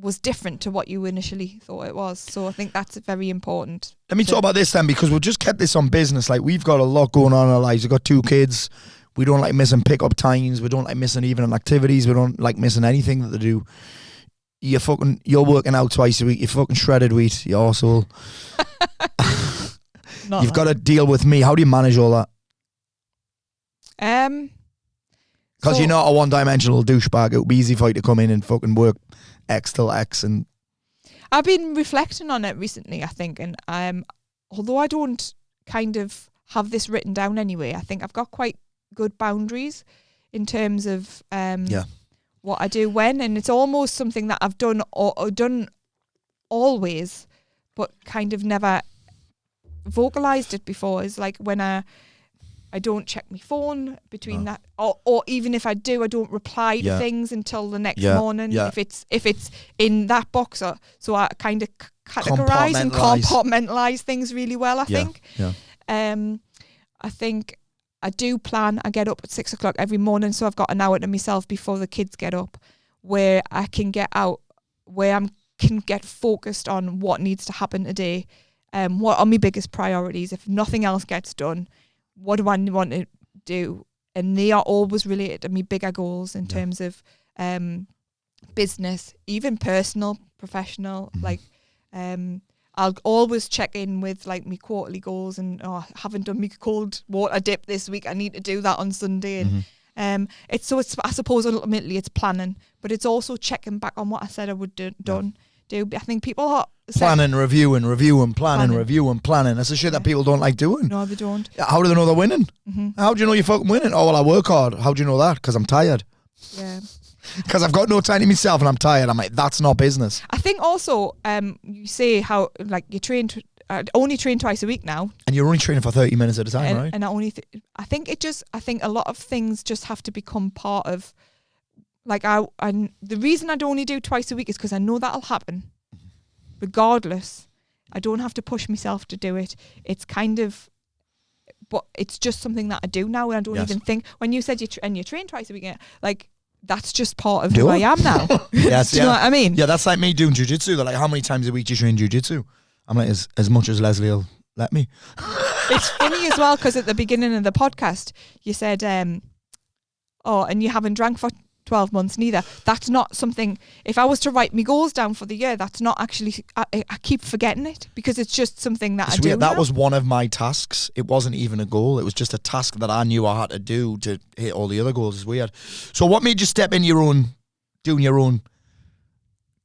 was different to what you initially thought it was. So I think that's very important. Let me talk about this then, because we've just kept this on business. Like, we've got a lot going on in our lives. We've got 2 kids. We don't like missing pick-up times. We don't like missing evening activities. We don't like missing anything that they do. You're working out twice a week. You're fucking shredded wheat, you arsehole. You've got to deal with me. How do you manage all that? Because you're not a one-dimensional douchebag. It would be easy for you to come in and fucking work X till X. And I've been reflecting on it recently, I think, and although I don't kind of have this written down anyway, I think I've got quite good boundaries in terms of what I do when, and it's almost something that I've done always, but kind of never vocalized it before. Is like when I don't check my phone between that, or even if I do, I don't reply to things until the next morning. If it's in that box, so I kind of categorize and compartmentalize things really well. I think. I think I do plan. I get up at 6 o'clock every morning, so I've got an hour to myself before the kids get up, where I can get out, where I can get focused on what needs to happen today, what are my biggest priorities. If nothing else gets done, what do I want to do? And they are always related to my bigger goals in terms of business, even personal, professional. Like I'll always check in with like my quarterly goals and I haven't done my cold water dip this week. I need to do that on Sunday. And it's I suppose ultimately it's planning, but it's also checking back on what I said I would do. I think people are planning, reviewing, planning. That's the shit that people don't like doing. No, they don't. How do they know they're winning? How do you know you're fucking winning? Oh, well, I work hard. How do you know that? Because I'm tired. Yeah. Because I've got no time to myself and I'm tired. I'm like, that's not business. I think also, you say how like you only train twice a week now, and you're only training for 30 minutes at a time, right? And I think a lot of things just have to become part of. Like and the reason I'd only do twice a week is because I know that'll happen, regardless. I don't have to push myself to do it. It's kind of, but it's just something that I do now, and I don't even think. When you said you train twice a week, like. That's just part of who I am now. Yes, do you know what I mean? Yeah, that's like me doing jiu-jitsu. They're like, how many times a week do you train jiu-jitsu? I'm like, as much as Lesley will let me. It's funny as well, because at the beginning of the podcast, you said, and you haven't drank for 12 months neither. That's not something, if I was to write my goals down for the year, that's not actually, I keep forgetting it because it's just something that I do. That was one of my tasks. It wasn't even a goal. It was just a task that I knew I had to do to hit all the other goals. It's weird. So what made you step in doing your own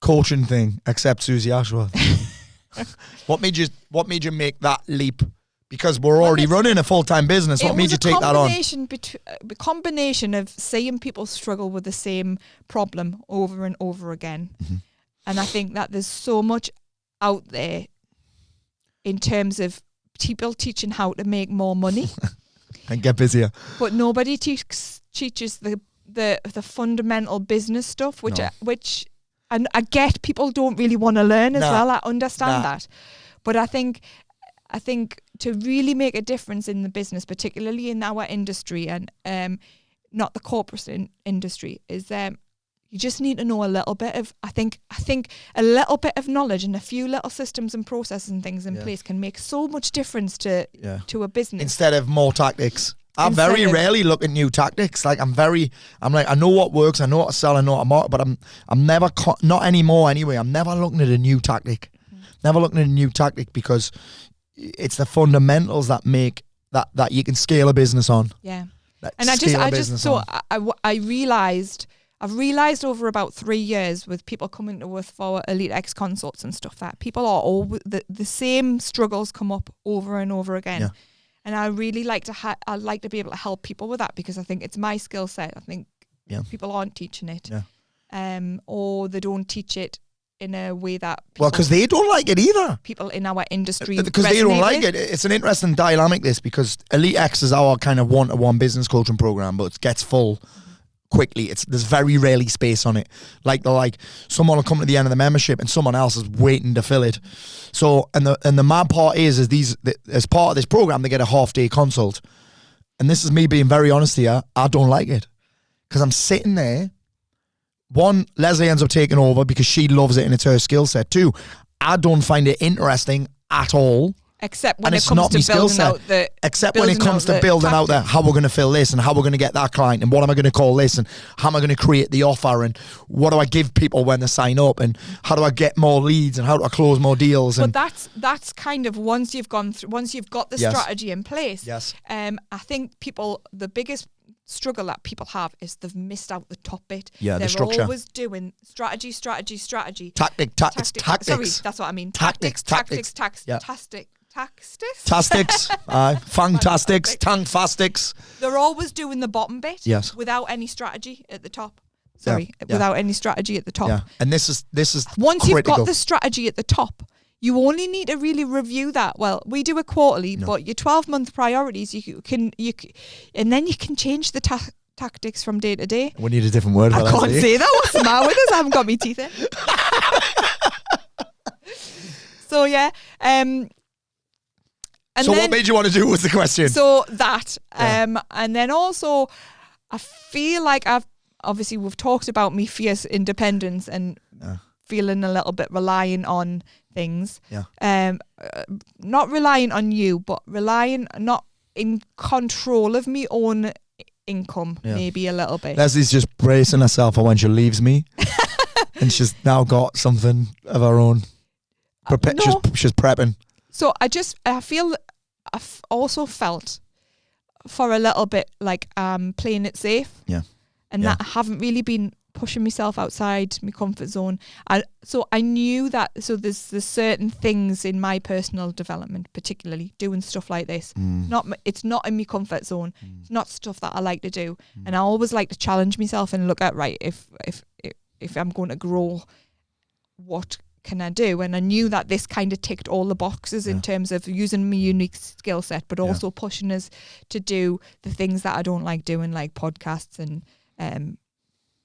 coaching thing, except Susie Ashworth? What made you make that leap? Because we're already running a full-time business. What made you take that on? A combination of seeing people struggle with the same problem over and over again. And I think that there's so much out there in terms of people teaching how to make more money. And get busier. But nobody teaches the fundamental business stuff, which and I get people don't really want to learn as well. I understand that. But I think to really make a difference in the business, particularly in our industry and not the corporate industry, is you just need to know a little bit of. I think a little bit of knowledge and a few little systems and processes and things in place can make so much difference to a business. Instead of more tactics. I very rarely look at new tactics. Like I'm like, I know what works, I know what to sell, I know what to market, but I'm never, not anymore anyway, I'm never looking at a new tactic. Never looking at a new tactic because it's the fundamentals that make that you can scale a business on. Yeah. And I've realized over about 3 years with people coming to us for Elite X consults and stuff that people are all the same struggles come up over and over again. Yeah. And I really like to I like to be able to help people with that because I think it's my skill set. I think people aren't teaching it. Yeah. Or they don't teach it in a way that because they don't like it either. People in our industry because they don't like it. It's an interesting dynamic this because Elite X is our kind of one-to-one business coaching program, but it gets full quickly. There's very rarely space on it. Like someone will come to the end of the membership and someone else is waiting to fill it. So and the mad part is as part of this program they get a half-day consult, and this is me being very honest here. I don't like it because I'm sitting there. One, Lesley ends up taking over because she loves it and it's her skill set. Two, I don't find it interesting at all. Except when it comes to building out the... Except when it comes to building out the how we're going to fill this and how we're going to get that client and what am I going to call this and how am I going to create the offer and what do I give people when they sign up and how do I get more leads and how do I close more deals. But that's kind of once you've got the strategy in place. Yes. I think the biggest struggle that people have is they've missed out the top bit. Yeah, the structure. They're always doing strategy. Tactics. Sorry, that's what I mean. Tactics. Yeah. Fantastics, tangfastics. They're always doing the bottom bit. Yes. Without any strategy at the top. Without any strategy at the top. Yeah. And this is once critical. You've got the strategy at the top, you only need to really review that. Well, we do it quarterly, but your 12-month priorities, you can, and then you can change the tactics from day to day. We need a different word for that. I can't say that. What's the matter with us? I haven't got my teeth in. So yeah. So what made you want to do was the question. So that, and then also, I feel like we've talked about me fierce independence and feeling a little bit reliant on things. Yeah. Not relying on you, but not in control of me own income, maybe a little bit. Lesley's just bracing herself for when she leaves me. And she's now got something of her own. No. She's prepping. So I've also felt for a little bit like playing it safe. Yeah. And that I haven't really been pushing myself outside my comfort zone. So I knew that, so there's certain things in my personal development, particularly doing stuff like this. It's not in my comfort zone. It's not stuff that I like to do. And I always like to challenge myself and look at, right, if I'm going to grow, what can I do? And I knew that this kind of ticked all the boxes in terms of using my unique skill set, but also pushing us to do the things that I don't like doing, like podcasts and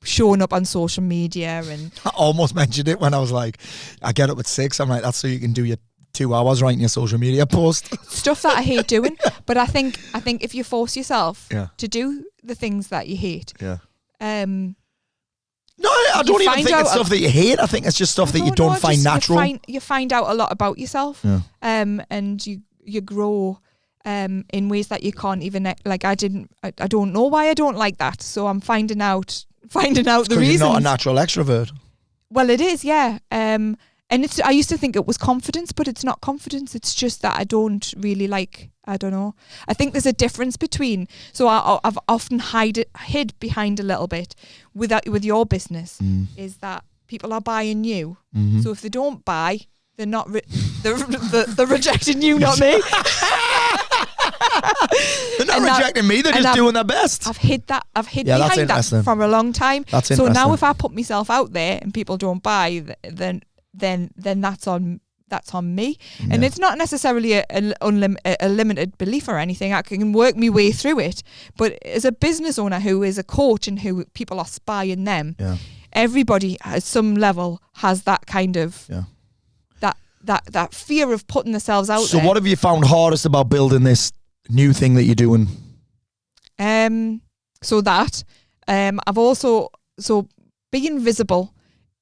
showing up on social media. And I almost mentioned it when I was like, I get up at 6. I'm like, that's so you can do your 2 hours writing your social media post. Stuff that I hate doing. But I think if you force yourself to do the things that you hate, no, I don't even think it's stuff that you hate. I think it's just stuff that you don't find natural. You find out a lot about yourself, and you grow in ways that you can't even, like, I don't know why I don't like that. So I'm finding out the reasons. You're not a natural extrovert. Well, it is, yeah. And I used to think it was confidence, but it's not confidence. It's just that I don't really like, I don't know. I think there's a difference between, so I've often hid behind a little bit with your business, is that people are buying you. So if they don't buy, they're not, they're rejecting you, not me. They're not rejecting me, they're just doing their best. I've hid behind that for a long time. That's so interesting. now if I put myself out there and people don't buy, then that's on me. And it's not necessarily a limited belief or anything. I can work my way through it. But as a business owner who is a coach and who people are spying them, everybody at some level has that kind of that fear of putting themselves out there. So what have you found hardest about building this new thing that you're doing? I've also, being visible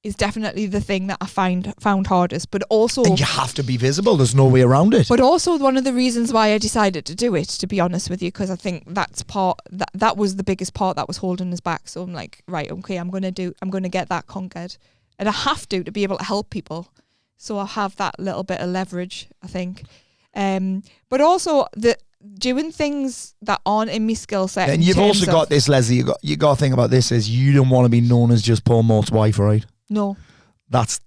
is definitely the thing that I found hardest, but also... And you have to be visible, there's no way around it. But also one of the reasons why I decided to do it, to be honest with you, because I think that was the biggest part that was holding us back. So I'm like, right, okay, I'm going to get that conquered. And I have to be able to help people. So I have that little bit of leverage, I think. But also doing things that aren't in my skill set. And you've also got this, Lesley, you got to think about this, is you don't want to be known as just Paul Mort's wife, right? No. That's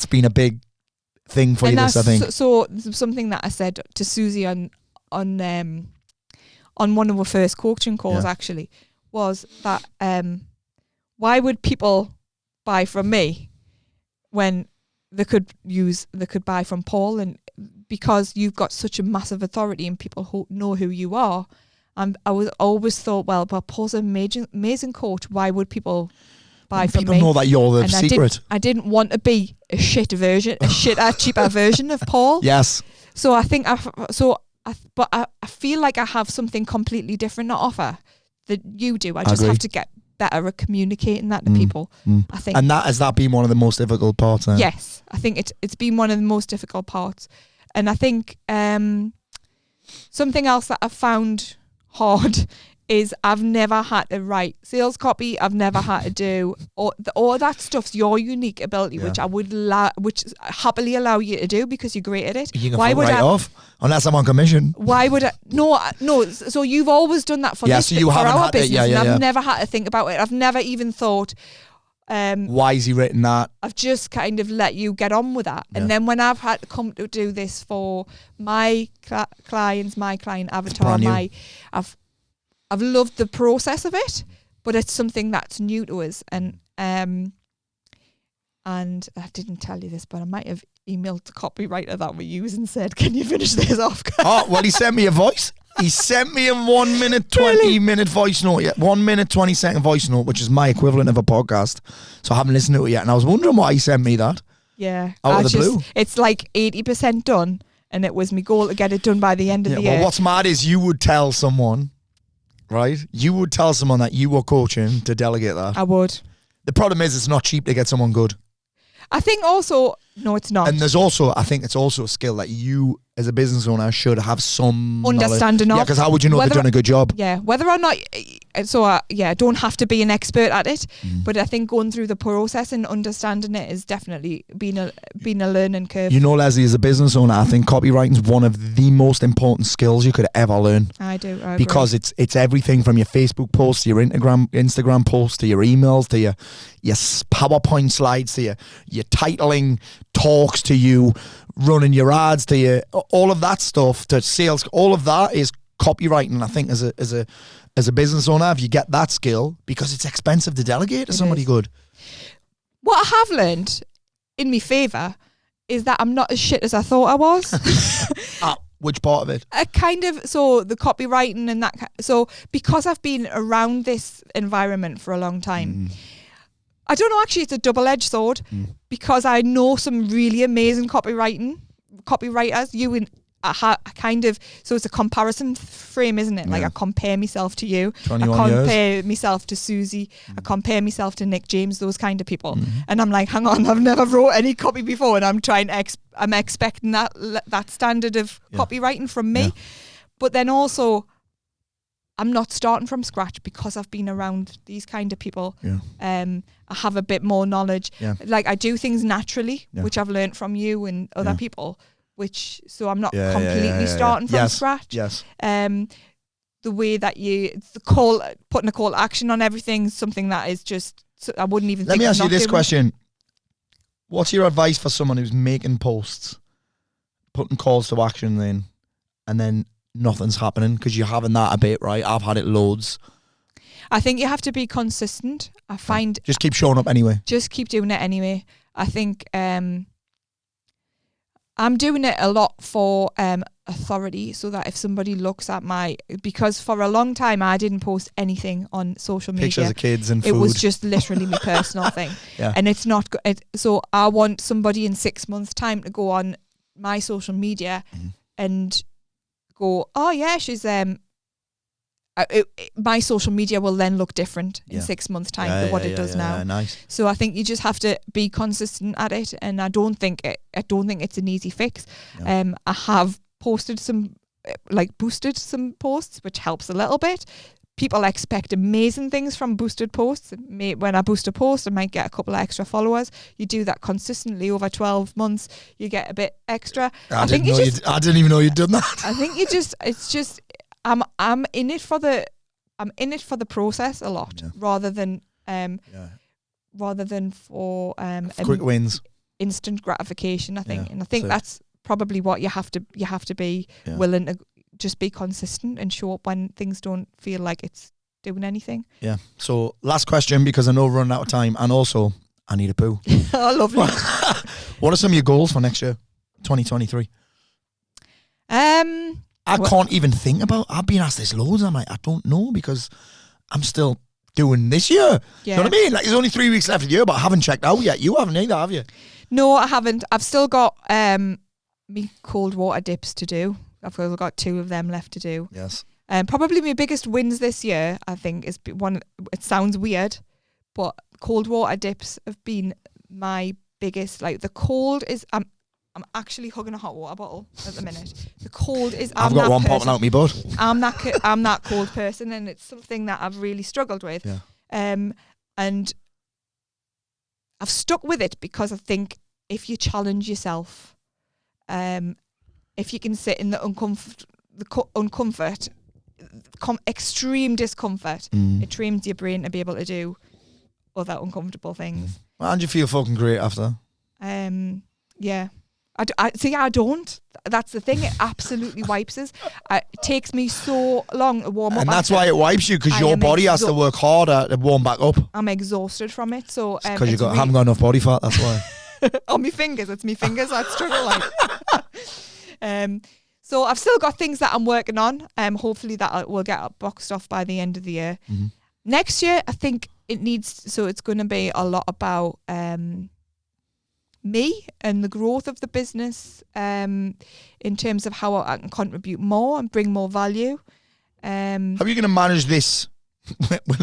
been a big thing for you, this, I think. So something that I said to Susie on one of our first coaching calls, actually, was that why would people buy from me when they could buy from Paul? And because you've got such a massive authority and people who know who you are. I always thought, well, but Paul's an amazing coach. Why would people buy from me? People know that you're the secret. I didn't want to be a cheaper version of Paul. Yes. So I think I feel like I have something completely different to offer that you do. I just have to get better at communicating that to people. I think. And has that been one of the most difficult parts? Yes, I think it's been one of the most difficult parts. And I think something else that I've found hard is I've never had to write sales copy. I've never had to do all that stuff's your unique ability, which I would which happily allow you to do because you're great at it. You can off unless I'm on commission. Why would I? No. So you've always done that for this, for our business, and I've never had to think about it. I've never even thought. Why is he written that? I've just kind of let you get on with that. And then when I've had to come to do this for my clients, my client avatar, I've loved the process of it, but it's something that's new to us. And I didn't tell you this, but I might have emailed the copywriter that we use and said, can you finish this off? Oh, well, he sent me a voice. He sent me a 1 minute, 20 minute voice note. 1 minute, 20 second voice note, which is my equivalent of a podcast. So I haven't listened to it yet. And I was wondering why he sent me that. Yeah. Out of the blue. It's like 80% done. And it was my goal to get it done by the end of the year. Well, what's mad is you would tell someone, right? You would tell someone that you were coaching to delegate that. I would. The problem is it's not cheap to get someone good. I think also No, it's not. And there's also, I think it's also a skill that you as a business owner should have some understanding knowledge. of. Yeah, because how would you know they've done a good job? Yeah, whether or not, don't have to be an expert at it, but I think going through the process and understanding it is definitely been a learning curve. You know, Lesley, as a business owner, I think copywriting is one of the most important skills you could ever learn. I agree. Because it's everything from your Facebook posts to your Instagram posts to your emails to your PowerPoint slides to your titling talks to you running your ads to your all of that stuff to sales. All of that is copywriting. I think as a business owner, if you get that skill, because it's expensive to delegate to somebody good. What I have learned in my favour is that I'm not as shit as I thought I was. Which part of it? So the copywriting and that. So because I've been around this environment for a long time, I don't know, actually it's a double-edged sword because I know some really amazing copywriters. So it's a comparison frame, isn't it? Yeah. Like I compare myself to you. 21 I compare myself to Susie. I compare myself to Nick James, those kind of people. And I'm like, hang on, I've never wrote any copy before and I'm expecting that standard of copywriting from me. Yeah. But then also I'm not starting from scratch because I've been around these kind of people. Yeah. I have a bit more knowledge. Yeah. Like I do things naturally, which I've learned from you and other people. So I'm not completely starting from scratch. Yes. The way that putting a call to action on everything is something that is just, I wouldn't even Let think me ask you this doing. question. What's your advice for someone who's making posts, putting calls to action in, and then nothing's happening? Because you're having that a bit, right? I've had it loads. I think you have to be consistent. I find... Just keep showing up anyway. Just keep doing it anyway. I think... I'm doing it a lot for authority, so that if somebody looks at because for a long time I didn't post anything on social media. Pictures of kids and food. It was just literally my personal thing. Yeah. And it's not good. So I want somebody in 6 months' time to go on my social media and go, oh yeah, she's my social media will then look different in 6 months' time than what it does now. Nice. So I think you just have to be consistent at it, and I don't think it's an easy fix. Yeah. I have posted boosted some posts, which helps a little bit. People expect amazing things from boosted posts. When I boost a post, I might get a couple of extra followers. You do that consistently over 12 months, you get a bit extra. I didn't even know you'd done that. I think I'm in it for the process a lot, rather than for quick wins, instant gratification. I think, and I think that's probably what you have to be willing to just be consistent and show up when things don't feel like it's doing anything. Yeah. So last question, because I know we're running out of time, and also I need a poo. Oh, lovely. What are some of your goals for next year, 2023? I can't even think about. I've been asked this loads. I'm like, I don't know, because I'm still doing this year. Yeah. You know what I mean? Like, there's only 3 weeks left of the year, but I haven't checked out yet. You haven't either, have you? No, I haven't. I've still got me cold water dips to do. I've got 2 of them left to do. Yes. Probably my biggest wins this year, I think, is one. It sounds weird, but cold water dips have been my biggest. Like, the cold is. I'm actually hugging a hot water bottle at the minute. The cold is. I've got one popping out my butt. I'm that cold person, and it's something that I've really struggled with. Yeah. And I've stuck with it because I think if you challenge yourself, if you can sit in the extreme discomfort, it trains your brain to be able to do other uncomfortable things. And you feel fucking great after. Yeah. I don't. That's the thing. It absolutely wipes us. It takes me so long to warm up. And that's why it wipes you, because your body has to work harder to warm back up. I'm exhausted from it. So because haven't got enough body fat, that's why. On my fingers. It's my fingers that struggle like. So I've still got things that I'm working on. Hopefully that will get boxed off by the end of the year. Mm-hmm. Next year, I think it's going to be a lot about me and the growth of the business in terms of how I can contribute more and bring more value. How are you going to manage this?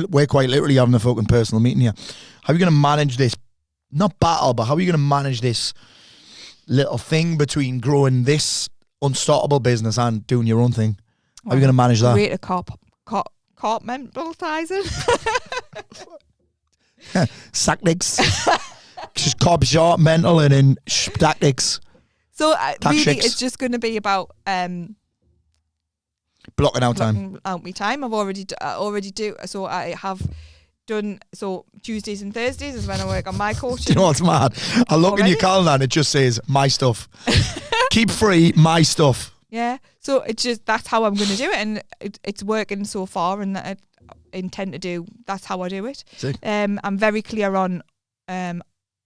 We're quite literally having a fucking personal meeting here. How are you going to manage this? Not battle, but how are you going to manage this little thing between growing this unstoppable business and doing your own thing? How are you going to manage that? Greater compartmentalising. Tactics. Just compartmental and then tactics. So really, Tactics. it's just going to be about Blocking out time. blocking out my time. I've already do. So I have done. So Tuesdays and Thursdays is when I work on my coaching. Do you know what's mad? I look in your calendar and it just says my stuff. Keep free, my stuff. Yeah. So it's just that's how I'm going to do it, and it's working so far, and I intend to do. That's how I do it. Sick. I'm very clear on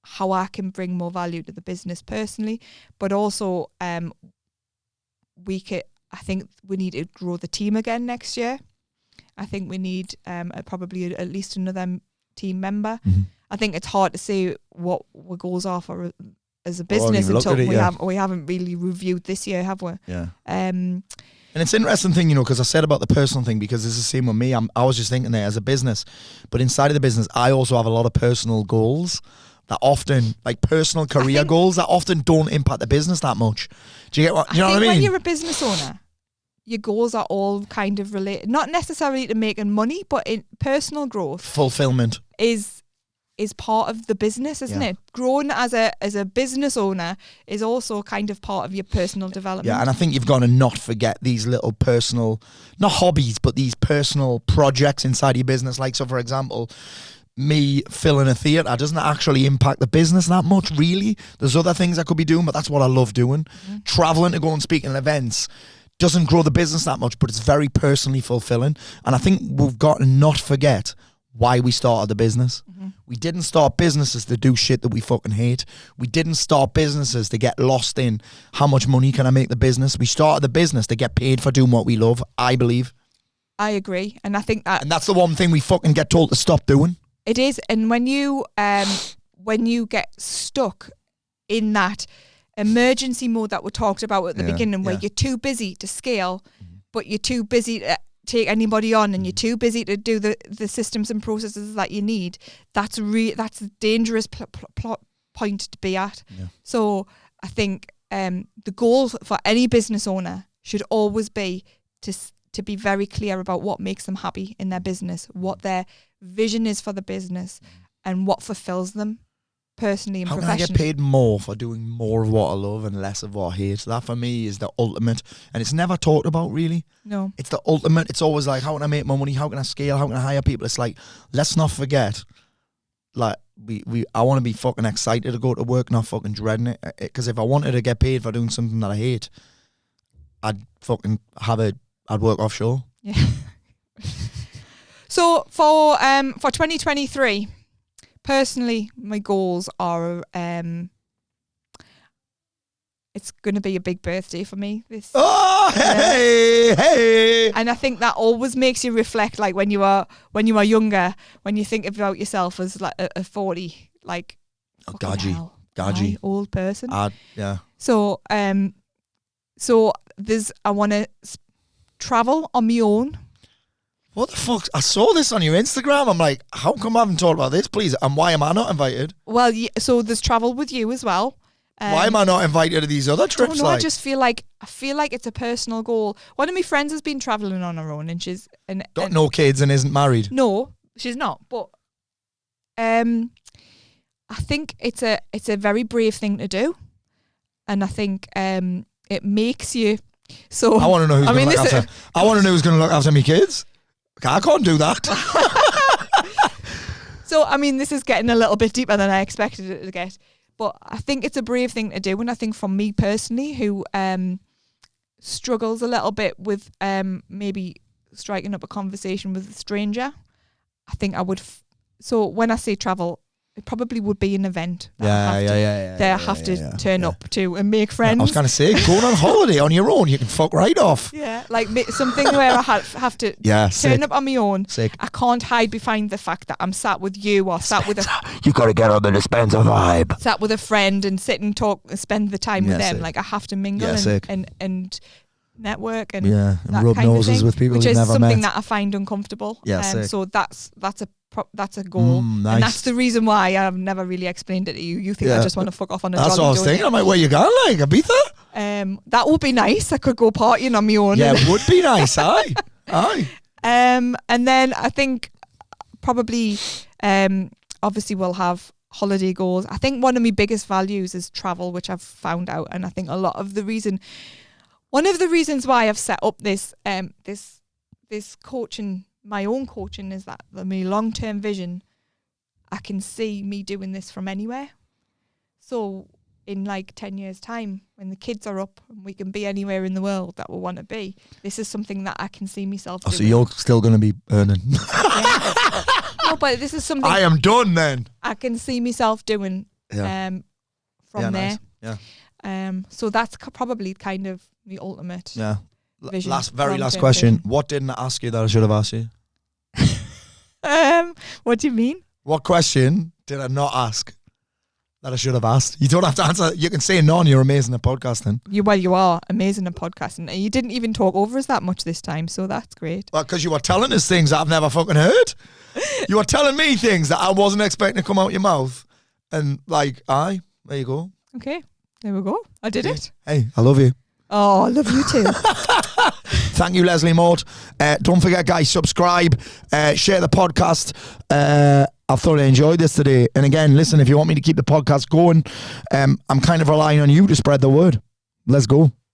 how I can bring more value to the business personally, but also I think we need to grow the team again next year. I think we need probably at least another team member. Mm-hmm. I think it's hard to say what our goals are for as a business until we haven't really reviewed this year, have we? Yeah. And it's an interesting thing, because I said about the personal thing, because it's the same with me. I was just thinking there as a business, but inside of the business, I also have a lot of personal goals that often, like personal career goals that often don't impact the business that much. Do you get what? You know what I mean? When you're a business owner, your goals are all kind of related, not necessarily to making money, but in personal growth, fulfillment is part of the business, isn't it? Growing as a business owner is also kind of part of your personal development. Yeah, and I think you've got to not forget these little personal, not hobbies, but these personal projects inside your business. Like, so for example, me filling a theatre doesn't actually impact the business that much, really. There's other things I could be doing, but that's what I love doing. Mm-hmm. Traveling to go and speak in events doesn't grow the business that much, but it's very personally fulfilling. And I think we've got to not forget why we started the business. Mm-hmm. We didn't start businesses to do shit that we fucking hate. We didn't start businesses to get lost in how much money can I make the business. We started the business to get paid for doing what we love, I believe. I agree. And I think that... And that's the one thing we fucking get told to stop doing. It is. And when you get stuck in that emergency mode that we talked about at the beginning, where you're too busy to scale, but you're too busy to take anybody on, and you're too busy to do the systems and processes that you need, that's a dangerous point to be at. Yeah. So I think the goal for any business owner should always be to be very clear about what makes them happy in their business, what their vision is for the business, and what fulfills them personally and professionally. How can I get paid more for doing more of what I love and less of what I hate? That for me is the ultimate, and it's never talked about really. No. It's the ultimate. It's always like, how can I make more money? How can I scale? How can I hire people? It's like, let's not forget, like, I want to be fucking excited to go to work, not fucking dreading it. Because if I wanted to get paid for doing something that I hate, I'd work offshore. Yeah. So for 2023, personally, my goals are it's going to be a big birthday for me. Hey! And I think that always makes you reflect, like when you are younger, when you think about yourself as like a 40, like Gadgy old person. Yeah. So I want to travel on my own. What the fuck? I saw this on your Instagram. I'm like, how come I haven't talked about this, please? And why am I not invited? Well, so there's travel with you as well. Why am I not invited to these other trips? I don't know, I just feel like it's a personal goal. One of my friends has been travelling on her own, and she's got no kids and isn't married. No, she's not. But I think it's a very brave thing to do, and I think it makes you. So I want to know who's going to look after. I want to know who's going to look after me kids. I can't do that. So I mean, this is getting a little bit deeper than I expected it to get. But I think it's a brave thing to do, and I think for me personally, who struggles a little bit with maybe striking up a conversation with a stranger, I think I would. So when I say travel, it probably would be an event. I have to turn up to and make friends. Yeah, I was going to say, going on holiday on your own, you can fuck right off. Yeah, like something where I have to turn up on my own. Sick. I can't hide behind the fact that I'm sat with you or sat with you got to get on the dispenser vibe. Sat with a friend and sit and talk, spend the time with them. Sick. Like I have to mingle and network and and that rub kind of noses thing, with people which you've is never something met. that I find uncomfortable. Yeah, sick. So that's a goal, Nice. and that's the reason why I've never really explained it to you. You think I just want to fuck off on a That's jolly, what I was don't thinking. you? I'm like, where you going, like Ibiza? That would be nice. I could go partying on my own. Yeah, it would be nice. Aye. And then I think probably, obviously we'll have holiday goals. I think one of my biggest values is travel, which I've found out, and I think one of the reasons why I've set up this coaching, my own coaching, is that my long-term vision, I can see me doing this from anywhere. So in like 10 years time, when the kids are up and we can be anywhere in the world that we want to be, this is something that I can see myself doing. So you're still going to be earning. No, but this is something I am done then. I can see myself doing from there. Nice. Yeah. So that's probably kind of the ultimate vision. Very last long-term question. vision. What didn't I ask you that I should have asked you? What do you mean? What question did I not ask that I should have asked? You don't have to answer. You can say none. You're amazing at podcasting. You are amazing at podcasting. You didn't even talk over us that much this time, so that's great. Well, because you were telling us things that I've never fucking heard. You were telling me things that I wasn't expecting to come out your mouth. And like, there you go. Okay, there we go. I did it. Hey, I love you. Oh, I love you too. Thank you, Lesley Mort. Don't forget, guys, subscribe, share the podcast. I thoroughly enjoyed this today. And again, listen, if you want me to keep the podcast going, I'm kind of relying on you to spread the word. Let's go.